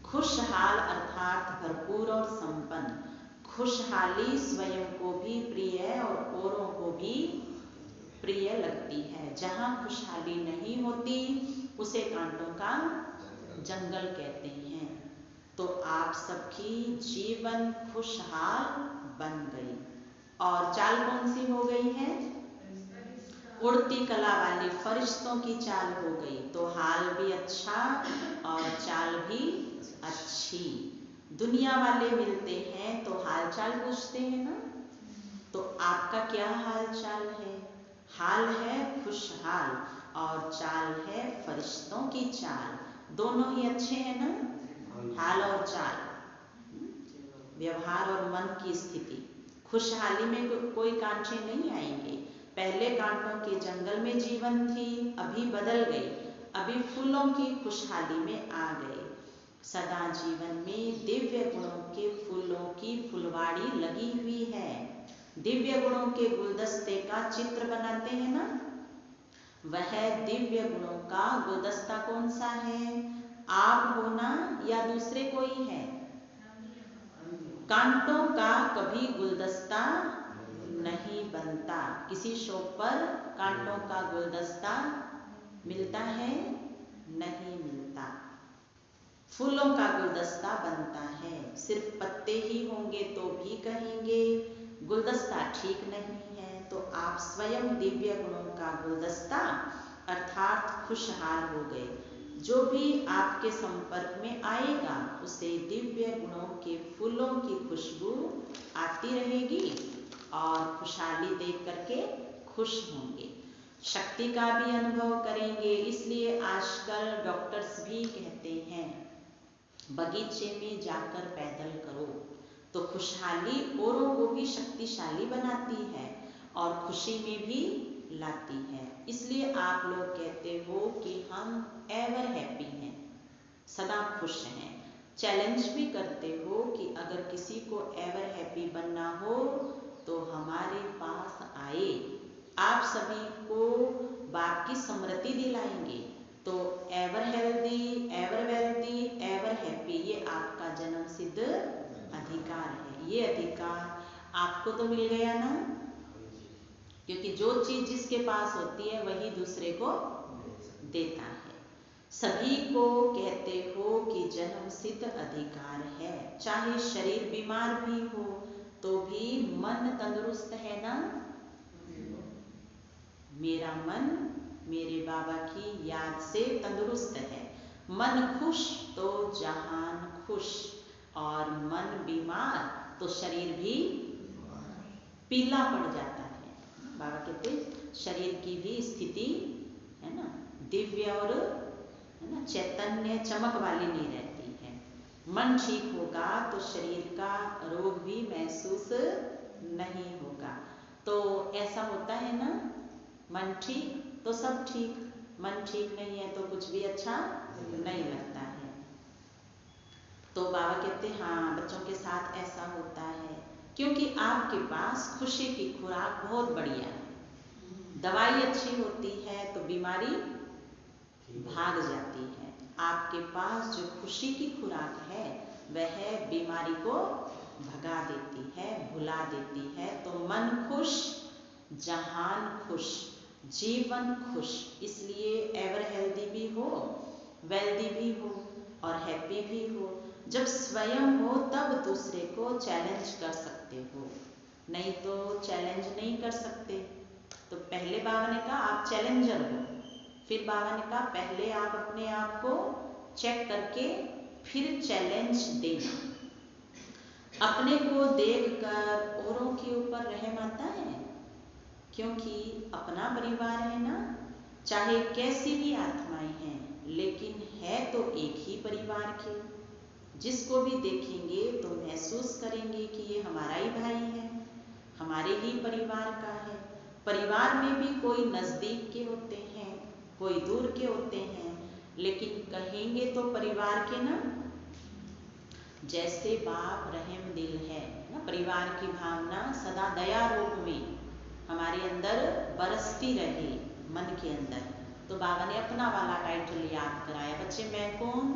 खुशहाल अर्थात भरपूर और संपन्न। खुशहाली स्वयं को भी प्रिय और औरों को भी प्रिय लगती है। जहाँ खुशहाली नहीं होती उसे कांटों का जंगल कहते हैं। तो आप सबकी जीवन खुशहाल बन गई। और चाल कौन सी हो गई है? उड़ती कला वाली फरिश्तों की चाल हो गई। तो हाल भी अच्छा और चाल भी अच्छी। दुनिया वाले मिलते हैं तो हाल चाल पूछते हैं ना, तो आपका क्या हाल चाल है? हाल है खुशहाल और चाल है फरिश्तों की चाल। दोनों ही अच्छे हैं ना, हाल और चाल, व्यवहार और मन की स्थिति। खुशहाली में कोई कांटे नहीं आएंगे। पहले कांटों के जंगल में जीवन थी, अभी बदल गई, अभी फूलों की खुशहाली में आ गए। सदा जीवन में दिव्य गुणों के फूलों की फुलवाड़ी लगी हुई है। दिव्य गुणों के गुलदस्ते का चित्र बनाते हैं ना, वह दिव्य गुणों का गुलदस्ता कौन सा है? आप हो ना या दूसरे कोई है? कांटों का कभी गुलदस्ता नहीं बनता। किसी शॉप पर कांटों का गुलदस्ता मिलता है? नहीं मिलता। फूलों का गुलदस्ता बनता है। सिर्फ पत्ते ही होंगे तो भी कहेंगे गुलदस्ता ठीक नहीं है। तो आप स्वयं दिव्य गुणों का गुलदस्ता अर्थात खुशहाल हो गए। जो भी आपके संपर्क में आएगा उसे दिव्य गुणों के फूलों की खुशबू आती रहेगी और खुशहाली देख करके खुश होंगे, शक्ति का भी अनुभव करेंगे। इसलिए आजकल डॉक्टर्स भी कहते हैं बगीचे में जाकर पैदल करो, तो खुशहाली औरों को भी शक्तिशाली बनाती है और खुशी में भी लाती है। इसलिए आप लोग कहते हो कि हम एवर हैप्पी हैं, सदा खुश हैं। चैलेंज भी करते हो कि अगर किसी को एवर हैप्पी बनना हो तो हमारे पास आए। आप सभी को बाप की स्मृति दिलाएंगे। तो ever healthy, ever wealthy, ever happy, ये आपका जन्म सिद्ध अधिकार है। ये अधिकार आपको तो मिल गया ना, क्योंकि जो चीज जिसके पास होती है वही दूसरे को देता है। सभी को कहते हो कि जन्म सिद्ध अधिकार है। चाहे शरीर बीमार भी हो तो भी मन तंदुरुस्त है ना। मेरा मन मेरे बाबा की याद से तंदुरुस्त है। मन खुश तो जहान खुश, और मन बीमार तो शरीर भी पीला पड़ जाता है। बाबा कहते शरीर की भी स्थिति है ना दिव्य और है ना चैतन्य चमक वाली नहीं रहती है। मन ठीक होगा तो शरीर का रोग भी महसूस नहीं होगा। तो ऐसा होता है ना, मन ठीक तो सब ठीक, मन ठीक नहीं है तो कुछ भी अच्छा नहीं लगता है। तो बाबा कहते हाँ बच्चों के साथ ऐसा होता है, क्योंकि आपके पास खुशी की खुराक बहुत बढ़िया है। दवाई अच्छी होती है तो बीमारी भाग जाती है। आपके पास जो खुशी की खुराक है वह बीमारी को भगा देती है, भुला देती है। तो मन खुश, जहान खुश, जीवन खुश। इसलिए एवर हेल्दी भी हो, वेल्दी भी हो और हैप्पी भी हो। जब स्वयं हो तब दूसरे को चैलेंज कर सकते हो, नहीं तो चैलेंज नहीं कर सकते। तो पहले बाबा ने कहा आप चैलेंजर हो, फिर बाबा ने कहा पहले आप अपने आप को चेक करके फिर चैलेंज देना। अपने को देखकर औरों के ऊपर रहम आता है, क्योंकि अपना परिवार है ना। चाहे कैसी भी आत्माएं हैं लेकिन है तो एक ही परिवार के। जिसको भी देखेंगे तो महसूस करेंगे कि ये हमारा ही भाई है, हमारे ही परिवार का है। परिवार में भी कोई नज़दीक के होते हैं, कोई दूर के होते हैं, लेकिन कहेंगे तो परिवार के ना। जैसे बाप रहम दिल है ना, परिवार की भावना सदा दया रूप में हमारे अंदर बरसती रहे मन के अंदर। तो बाबा ने अपना वाला टाइटल याद कराया, बच्चे मैं कौन,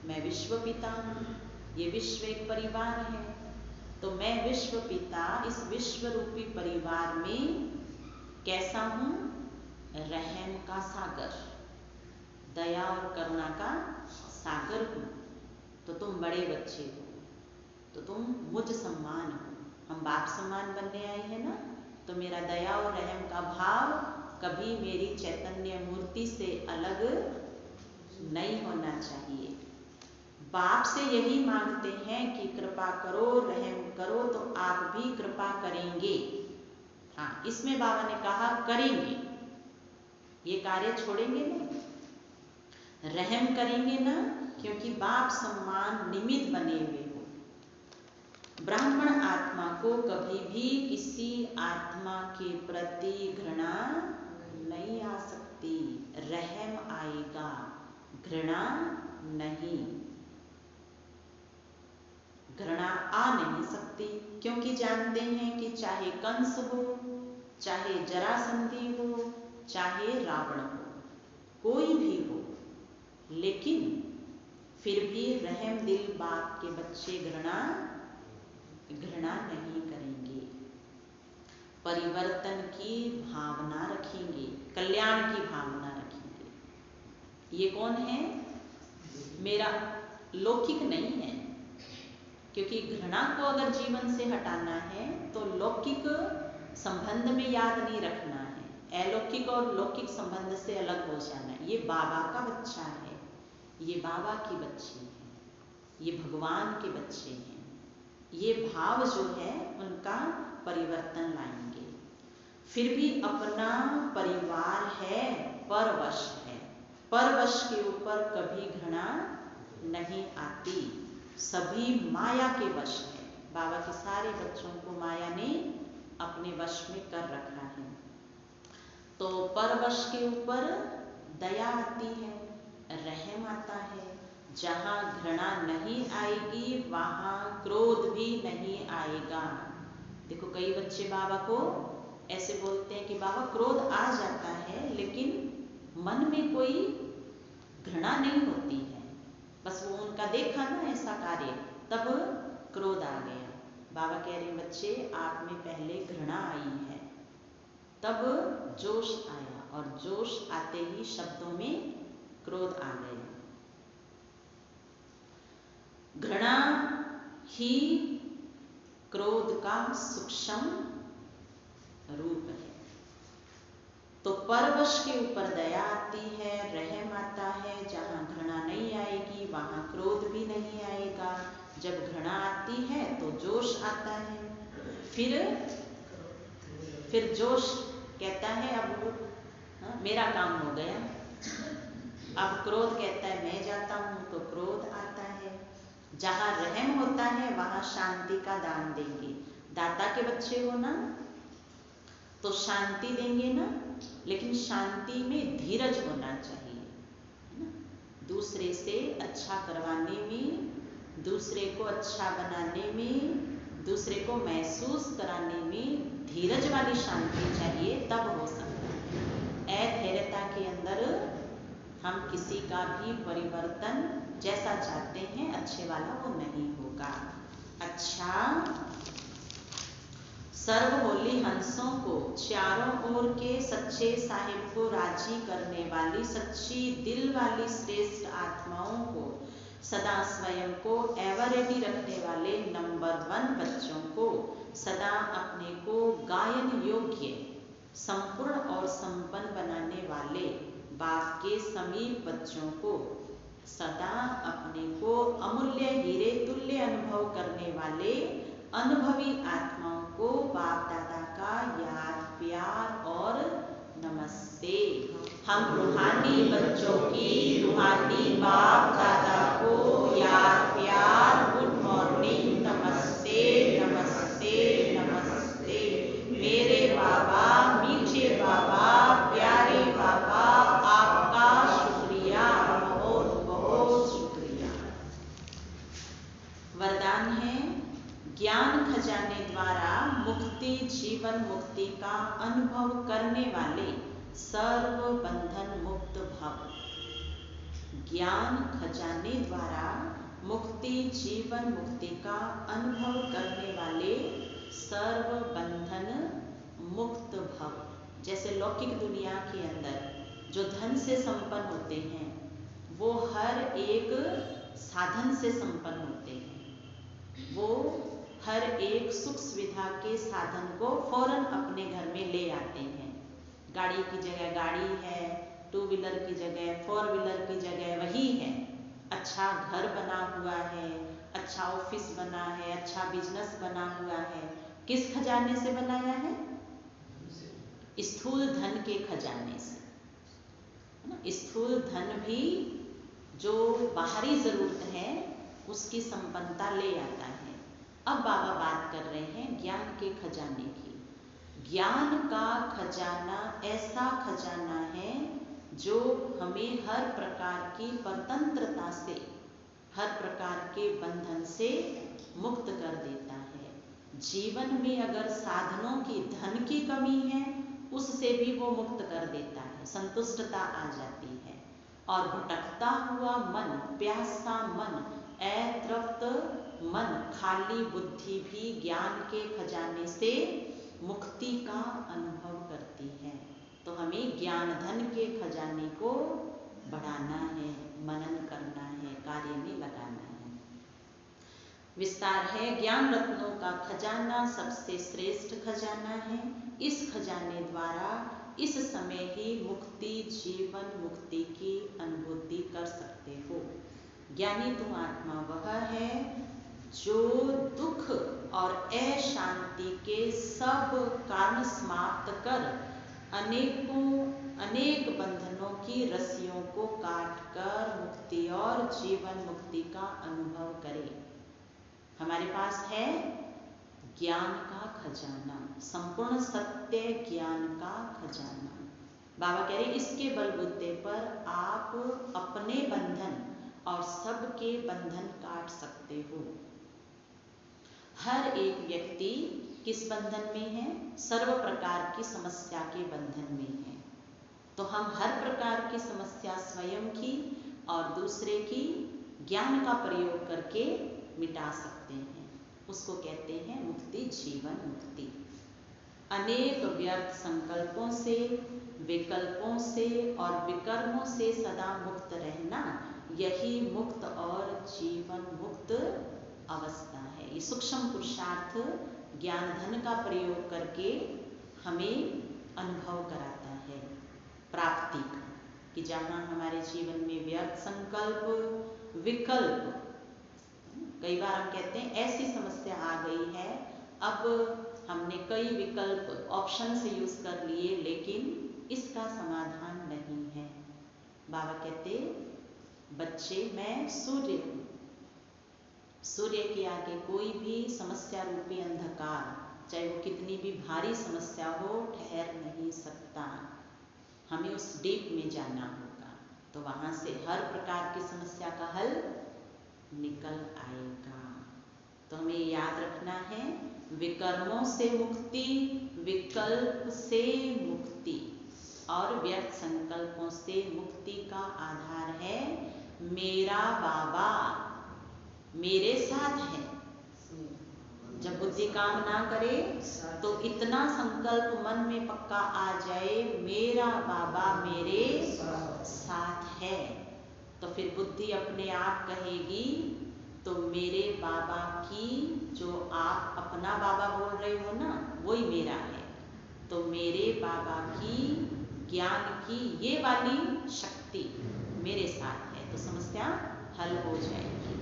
मैं विश्व पिता हूँ, ये विश्व एक परिवार है। तो मैं विश्व पिता इस विश्व रूपी परिवार में कैसा हूँ, रहम का सागर, दया और करुणा का सागर हूँ। तो तुम बड़े बच्चे हो, तो तुम मुझ सम्मान हो, हम बाप सम्मान बनने आए हैं ना। तो मेरा दया और रहम का भाव कभी मेरी चैतन्य मूर्ति से अलग नहीं होना चाहिए। बाप से यही मांगते हैं कि कृपा करो, रहम करो, तो आप भी कृपा करेंगे। हाँ, इसमें बाबा ने कहा करेंगे, ये कार्य छोड़ेंगे नहीं, रहम करेंगे ना, क्योंकि बाप सम्मान निमित्त बने हुए हो। ब्राह्मण आत्मा को कभी भी किसी आत्मा के प्रति घृणा नहीं आ सकती, रहम आएगा, घृणा नहीं। घृणा आ नहीं सकती, क्योंकि जानते हैं कि चाहे कंस हो, चाहे जरासंधी हो, चाहे रावण हो, कोई भी हो, लेकिन फिर भी रहम दिल बाप के बच्चे घृणा नहीं करेंगे, परिवर्तन की भावना रखेंगे, कल्याण की भावना रखेंगे। ये कौन है, मेरा लौकिक नहीं है, क्योंकि घृणा को अगर जीवन से हटाना है तो लौकिक संबंध में याद नहीं रखना है, अलौकिक और लौकिक संबंध से अलग हो जाना है। ये बाबा का बच्चा है, ये बाबा की बच्ची है, ये भगवान के बच्चे हैं। ये भाव जो है उनका परिवर्तन लाएंगे। फिर भी अपना परिवार है, परवश है, परवश के ऊपर कभी घृणा नहीं आती, सभी माया के वश है। बाबा के सारे बच्चों को माया ने अपने वश में कर रखा है। तो परवश के ऊपर दया आती है, रहम आता है। जहाँ घृणा नहीं आएगी वहाँ क्रोध भी नहीं आएगा। देखो कई बच्चे बाबा को ऐसे बोलते हैं कि बाबा क्रोध आ जाता है, लेकिन मन में कोई घृणा नहीं होती है, बस वो उनका देखा ना ऐसा कार्य, तब क्रोध आ गया। बाबा कह रहे हैं बच्चे आप में पहले घृणा आई है, तब जोश आया, और जोश आते ही शब्दों में क्रोध आ गया। घृणा ही क्रोध का सूक्ष्म रूप है। तो परवश के ऊपर दया आती है, रहम आता है। जहाँ घृणा नहीं आएगी वहाँ क्रोध भी नहीं आएगा। जब घृणा आती है तो जोश आता है, फिर जोश कहता है अब मेरा काम हो गया। अब क्रोध कहता है मैं जाता हूँ, तो क्रोध आता है। जहाँ रहम होता है वहाँ शांति का दान देंगे। दाता के बच्चे हो ना, तो शांति देंगे ना, लेकिन शांति में धीरज होना चाहिए, है ना। दूसरे से अच्छा करवाने में, दूसरे को अच्छा बनाने में, दूसरे को महसूस कराने में धीरज वाली शांति चाहिए, तब हो सकता है। अधैर्यता के अंदर हम किसी का भी परिवर्तन जैसा चाहते हैं अच्छे वाला वो नहीं होगा। अच्छा, सर्व होली हंसों को, चारों ओर के सच्चे साहिब को राजी करने वाली, सच्ची दिल वाली श्रेष्ठ आत्माओं को, सदा स्वयं को एवर रेडी रखने वाले नंबर 1 बच्चों को, सदा अपने को गायन योग्य, संपूर्ण और संपन्न बनाने वाले बाप के समीप बच्चों को, सदा अपने को अमूल्य हीरे तुल्य अनुभव करने वाले अनुभवी आत्माओं को बाप दादा का याद प्यार और नमस्ते। हम रूहानी बच्चों की रूहानी बाप दादा को याद प्यार, गुड मॉर्निंग, नमस्ते नमस्ते नमस्ते। मेरे बाबा, मीठे बाबा, प्यारे बाबा, आप जीवन मुक्ति का अनुभव करने वाले सर्व बंधन मुक्त भव। ज्ञान खजाने द्वारा मुक्ति जीवन मुक्ति का अनुभव करने वाले सर्व बंधन मुक्त भव। जैसे लौकिक दुनिया के अंदर जो धन से संपन्न होते हैं वो हर एक साधन से संपन्न होते हैं। वो हर एक सुख सुविधा के साधन को फौरन अपने घर में ले आते हैं। गाड़ी की जगह गाड़ी है, टू व्हीलर की जगह फोर व्हीलर की जगह वही है। अच्छा घर बना हुआ है, अच्छा ऑफिस बना है, अच्छा बिजनेस बना हुआ है। किस खजाने से बनाया है? स्थूल धन के खजाने से। स्थूल धन भी जो बाहरी जरूरत है उसकी संपन्नता ले आता है। अब बाबा बात कर रहे हैं ज्ञान के खजाने की। ज्ञान का खजाना ऐसा खजाना है जो हमें हर प्रकार की परतंत्रता से, हर प्रकार के बंधन से मुक्त कर देता है। जीवन में अगर साधनों की, धन की कमी है उससे भी वो मुक्त कर देता है, संतुष्टता आ जाती है। और भटकता हुआ मन, प्यासा मन, अतृप्त मन, खाली बुद्धि भी ज्ञान के खजाने से मुक्ति का अनुभव करती है। तो हमें ज्ञान धन के खजाने को बढ़ाना है, मनन करना है, कार्य में लगाना है। विस्तार है। ज्ञान रत्नों का खजाना सबसे श्रेष्ठ खजाना है। इस खजाने द्वारा इस समय ही मुक्ति, जीवन मुक्ति की अनुभूति कर सकते हो। ज्ञानी तुम आत्मा वह है जो दुख और अशांति के सब कारण समाप्त कर अनेक बंधनों की रस्सियों को काट कर मुक्ति और जीवन मुक्ति का अनुभव करे। हमारे पास है ज्ञान का खजाना, संपूर्ण सत्य ज्ञान का खजाना। बाबा कह रहे इसके बलबूते पर आप अपने बंधन और सबके बंधन काट सकते हो। हर एक व्यक्ति किस बंधन में है? सर्व प्रकार की समस्या के बंधन में है। तो हम हर प्रकार की समस्या स्वयं की और दूसरे की ज्ञान का प्रयोग करके मिटा सकते हैं। उसको कहते हैं मुक्ति, जीवन मुक्ति। अनेक व्यर्थ संकल्पों से, विकल्पों से और विकर्मों से सदा मुक्त रहना, यही मुक्त और जीवन मुक्त अवस्था है। ये सूक्ष्म पुरुषार्थ ज्ञान धन का प्रयोग करके हमें अनुभव कराता है प्राप्ति का, कि जहाँ हमारे जीवन में व्यर्थ संकल्प, विकल्प, कई बार हम कहते हैं ऐसी समस्या आ गई है, अब हमने कई विकल्प ऑप्शन से यूज कर लिए लेकिन इसका समाधान नहीं है। बाबा कहते बच्चे मैं सूर्य हूँ, सूर्य के आगे कोई भी समस्या रूपी अंधकार, चाहे वो कितनी भी भारी समस्या हो, ठहर नहीं सकता। हमें उस डीप में जाना होगा तो वहाँ से हर प्रकार की समस्या का हल निकल आएगा। तो हमें याद रखना है विकर्मों से मुक्ति, विकल्प से मुक्ति और व्यर्थ संकल्पों से मुक्ति का आधार है मेरा बाबा मेरे साथ है। जब बुद्धि काम ना करे तो इतना संकल्प मन में पक्का आ जाए मेरा बाबा मेरे साथ है, तो फिर बुद्धि अपने आप कहेगी तो मेरे बाबा की, जो आप अपना बाबा बोल रहे हो ना, वही मेरा है। तो मेरे बाबा की ज्ञान की ये वाली शक्ति मेरे साथ है, तो समस्या हल हो जाएगी।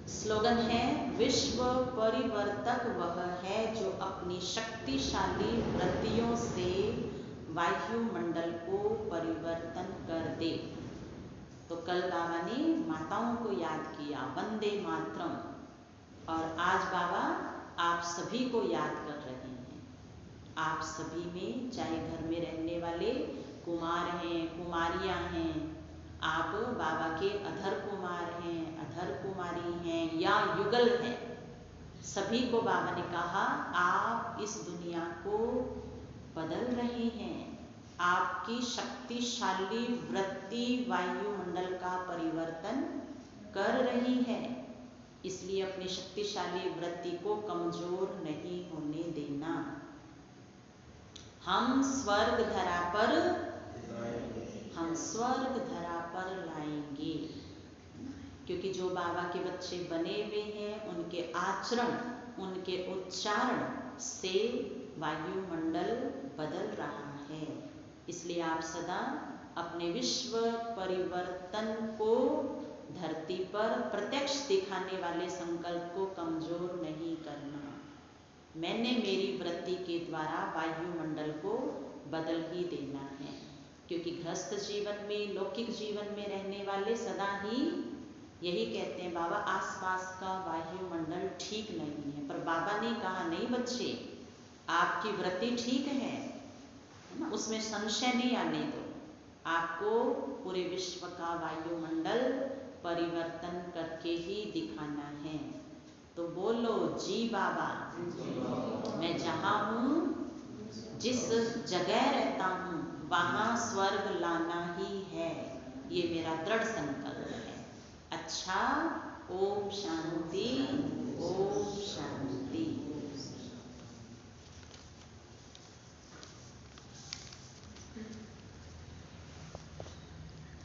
स्लोगन है विश्व परिवर्तक वह है जो अपनी शक्तिशाली वृत्तियों से वायुमंडल को परिवर्तन कर दे। तो कल बाबा ने माताओं को याद किया, वंदे मातरम, और आज बाबा आप सभी को याद कर रहे हैं। आप सभी में, चाहे घर में रहने वाले कुमार हैं, कुमारियां हैं, आप बाबा के अधर कुमार हैं, अधर कुमारी हैं या युगल हैं, सभी को बाबा ने कहा आप इस दुनिया को बदल रहे हैं, आपकी शक्तिशाली वृत्ति वायुमंडल का परिवर्तन कर रही है, इसलिए अपनी शक्तिशाली वृत्ति को कमजोर नहीं होने देना। हम स्वर्ग धरा पर लाएंगे, क्योंकि जो बाबा के बच्चे बने हुए हैं उनके आचरण, उनके उच्चारण से वायुमंडल बदल रहा है। इसलिए आप सदा अपने विश्व परिवर्तन को धरती पर प्रत्यक्ष दिखाने वाले संकल्प को कमजोर नहीं करना। मैंने मेरी वृत्ति के द्वारा वायुमंडल को बदल ही देना है, क्योंकि गृहस्थ जीवन में, लौकिक जीवन में रहने वाले सदा ही यही कहते हैं बाबा आसपास का वायुमंडल ठीक नहीं है। पर बाबा ने कहा नहीं बच्चे, आपकी वृत्ति ठीक है ना, उसमें संशय नहीं आने दो। आपको पूरे विश्व का वायुमंडल परिवर्तन करके ही दिखाना है। तो बोलो जी बाबा, मैं जहाँ हूँ, जिस जगह रहता हूँ, वहाँ स्वर्ग लाना ही है, ये मेरा दृढ़ संकल्प है। अच्छा, ओम शांति, ओम शांति।